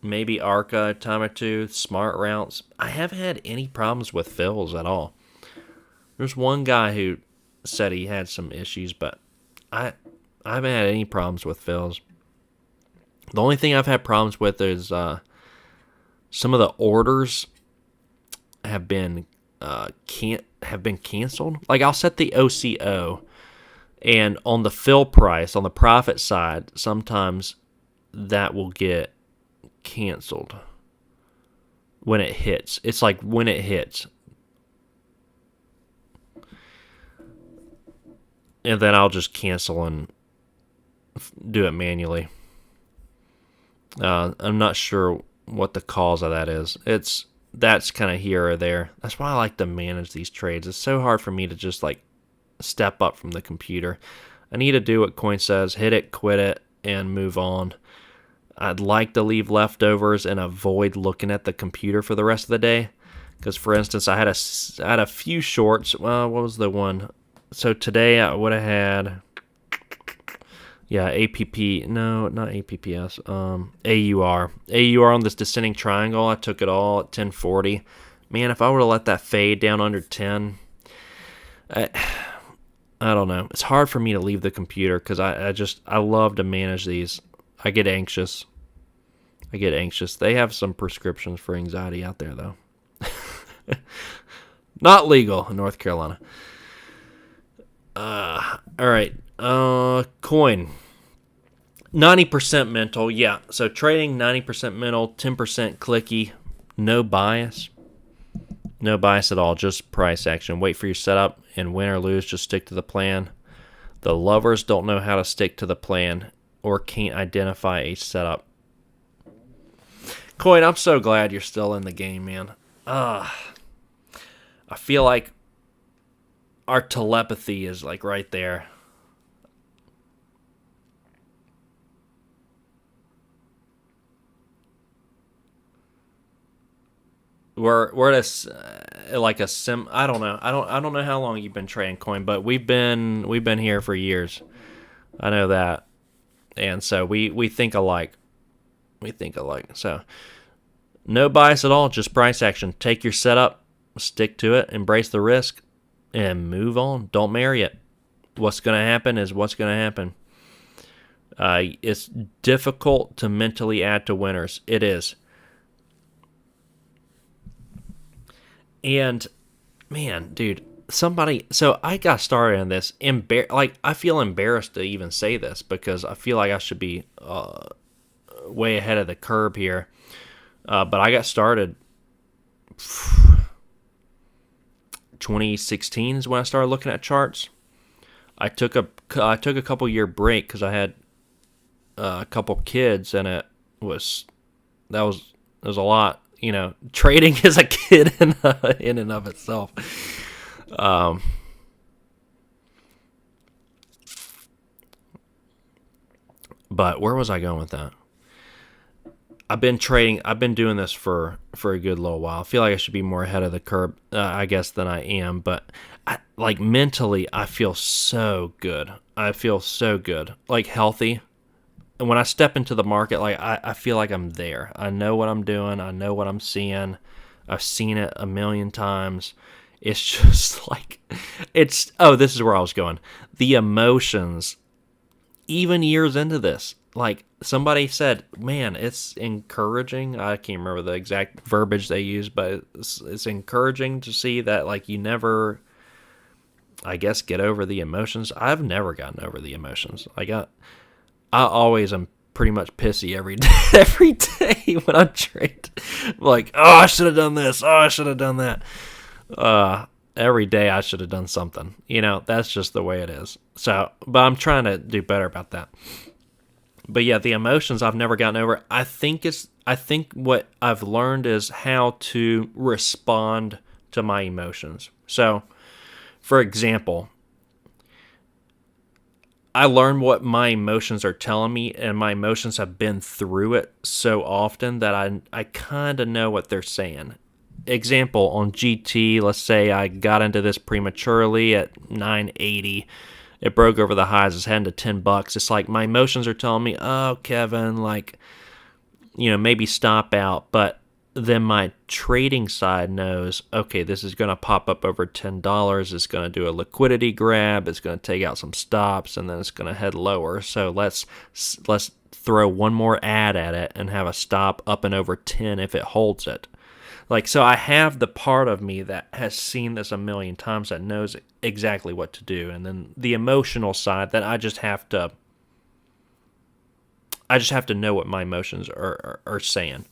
maybe ARCA a time or two, smart routes. I haven't had any problems with fills at all. There's one guy who said he had some issues, but I haven't had any problems with fills. The only thing I've had problems with is some of the orders have been canceled. Like I'll set the OCO, and on the fill price on the profit side, sometimes that will get canceled when it hits. It's like when it hits. And then I'll just cancel and do it manually. I'm not sure what the cause of that is. That's kind of here or there. That's why I like to manage these trades. It's so hard for me to just like step up from the computer. I need to do what Coin says, hit it, quit it, and move on. I'd like to leave leftovers and avoid looking at the computer for the rest of the day. Because, for instance, I had a few shorts. Well, what was the one? So today I would have had, APP. No, not APPS. AUR. AUR on this descending triangle. I took it all at 1040. Man, if I were to let that fade down under 10, I don't know. It's hard for me to leave the computer because I love to manage these. I get anxious. They have some prescriptions for anxiety out there, though. Not legal in North Carolina. All right. Coin. 90% mental. Yeah. So trading 90% mental, 10% clicky. No bias. No bias at all. Just price action. Wait for your setup, and win or lose, just stick to the plan. The lovers don't know how to stick to the plan or can't identify a setup. Coin, I'm so glad you're still in the game, man. I feel like our telepathy is like right there. We're at like a sim. I don't know. I don't know how long you've been trading Coin, but we've been here for years. I know that, and so we think alike. So no bias at all. Just price action. Take your setup, stick to it, embrace the risk, and move on. Don't marry it. What's going to happen is what's going to happen. It's difficult to mentally add to winners. It is. And, man, dude, so I got started in this, I feel embarrassed to even say this because I feel like I should be way ahead of the curve here. But I got started 2016 is when I started looking at charts. I took a couple year break because I had a couple kids, and it was a lot. You know, trading as a kid in and of itself. But where was I going with that? I've been doing this for a good little while. I feel like I should be more ahead of the curve, I guess, than I am. But mentally, I feel so good. Like healthy. And when I step into the market, I feel like I'm there. I know what I'm doing. I know what I'm seeing. I've seen it a million times. It's just like, this is where I was going. The emotions, even years into this, like somebody said, man, it's encouraging. I can't remember the exact verbiage they used, but it's encouraging to see that like you never, I guess, get over the emotions. I've never gotten over the emotions. I always am pretty much pissy every day when I trade. Like, oh, I should have done this. Oh, I should have done that. Every day I should have done something. You know, that's just the way it is. So, but I'm trying to do better about that. But yeah, the emotions I've never gotten over. I think what I've learned is how to respond to my emotions. So, for example, I learned what my emotions are telling me, and my emotions have been through it so often that I kind of know what they're saying. Example, on GT, let's say I got into this prematurely at 980. It broke over the highs, it's heading to $10. It's like my emotions are telling me, oh, Kevin, like, you know, maybe stop out. But then my trading side knows, okay, this is going to pop up over $10. It's going to do a liquidity grab. It's going to take out some stops, and then it's going to head lower. So let's throw one more ad at it and have a stop up and over 10 if it holds it. Like, so I have the part of me that has seen this a million times that knows exactly what to do. And then the emotional side that I just have to know what my emotions are saying.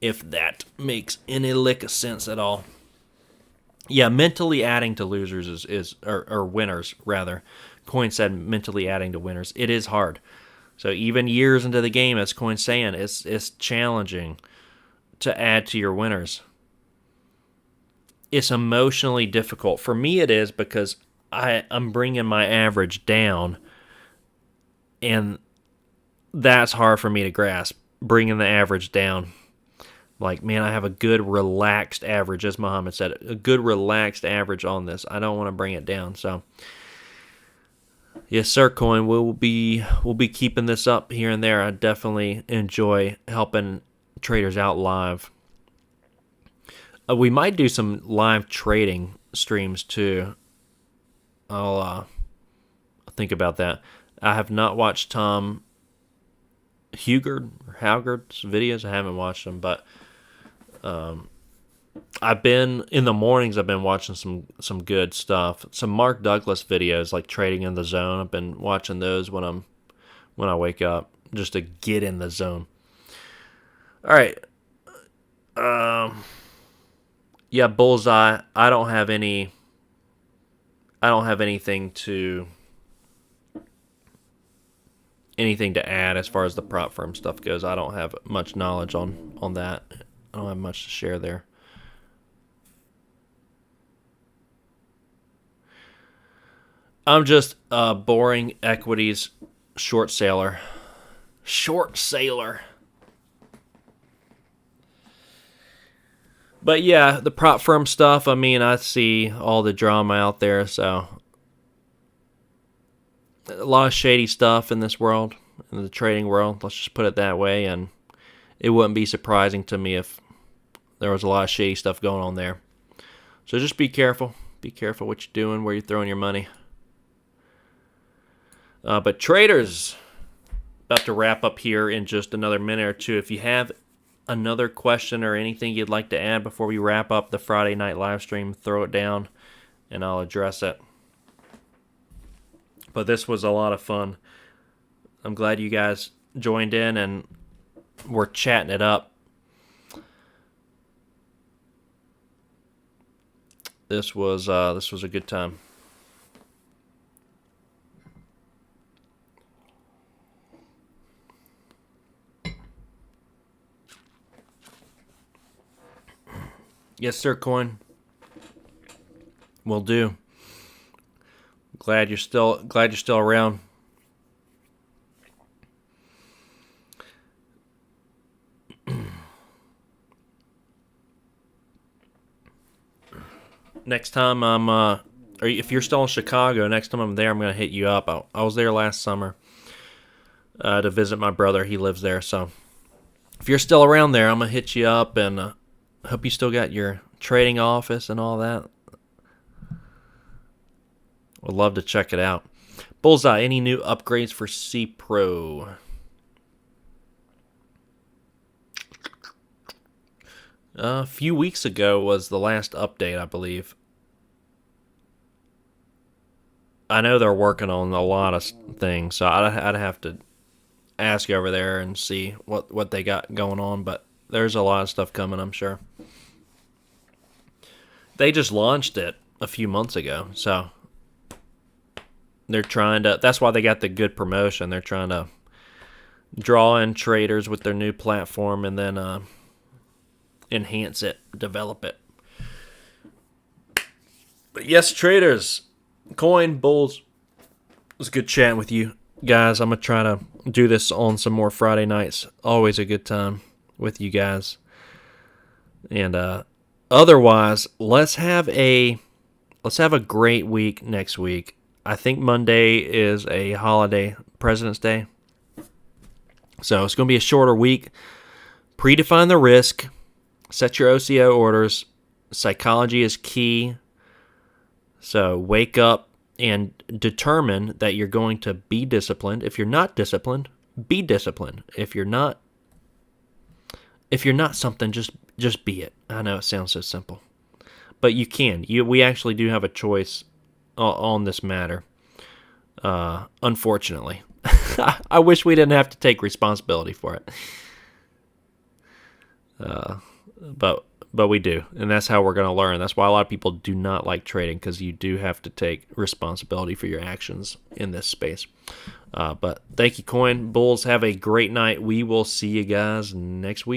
If that makes any lick of sense at all. Yeah, mentally adding to losers or winners, rather. Coin said mentally adding to winners. It is hard. So even years into the game, as Coin's saying, it's challenging to add to your winners. It's emotionally difficult. For me, it is because I'm bringing my average down, and that's hard for me to grasp, bringing the average down. Like, man, I have a good relaxed average, as Muhammad said, a good relaxed average on this. I don't want to bring it down. So, yes, sir, Coin. We'll be keeping this up here and there. I definitely enjoy helping traders out live. We might do some live trading streams too. I'll think about that. I have not watched Tom Haugard's videos. I haven't watched them, but I've been in the mornings. I've been watching some good stuff. Some Mark Douglas videos, like Trading in the Zone. I've been watching those when I wake up, just to get in the zone. All right. Yeah, Bullseye. I don't have anything to add as far as the prop firm stuff goes. I don't have much knowledge on that. I don't have much to share there. I'm just a boring equities short sailor. Short sailor. But yeah, the prop firm stuff, I mean, I see all the drama out there, so a lot of shady stuff in this world, in the trading world, let's just put it that way, and it wouldn't be surprising to me if there was a lot of shady stuff going on there. So just be careful. Be careful what you're doing, where you're throwing your money. But traders, about to wrap up here in just another minute or two. If you have another question or anything you'd like to add before we wrap up the Friday night live stream, throw it down and I'll address it. But this was a lot of fun. I'm glad you guys joined in and we're chatting it up. This was a good time. Yes, sir, Coin. Will do. Glad you're still around. Next time or if you're still in Chicago, next time I'm there, I'm going to hit you up. I was there last summer to visit my brother. He lives there, so if you're still around there, I'm going to hit you up, and hope you still got your trading office and all that. Would love to check it out. Bullseye, any new upgrades for C Pro? A few weeks ago was the last update, I believe. I know they're working on a lot of things, so I'd have to ask over there and see what they got going on, but there's a lot of stuff coming, I'm sure. They just launched it a few months ago, so they're trying to, that's why they got the good promotion. They're trying to draw in traders with their new platform and then enhance it, develop it. But yes, traders, Coin, Bulls, it was good chatting with you guys. I'm going to try to do this on some more Friday nights. Always a good time with you guys. And otherwise, let's have a great week next week. I think Monday is a holiday, President's Day. So it's going to be a shorter week. Predefine the risk. Set your OCO orders. Psychology is key. So wake up and determine that you're going to be disciplined. If you're not disciplined, be disciplined. If you're not something, just be it. I know it sounds so simple, but you can. We actually do have a choice on this matter. Unfortunately, I wish we didn't have to take responsibility for it. But we do, and that's how we're going to learn. That's why a lot of people do not like trading, because you do have to take responsibility for your actions in this space. But thank you, Coin Bulls. Have a great night. We will see you guys next week.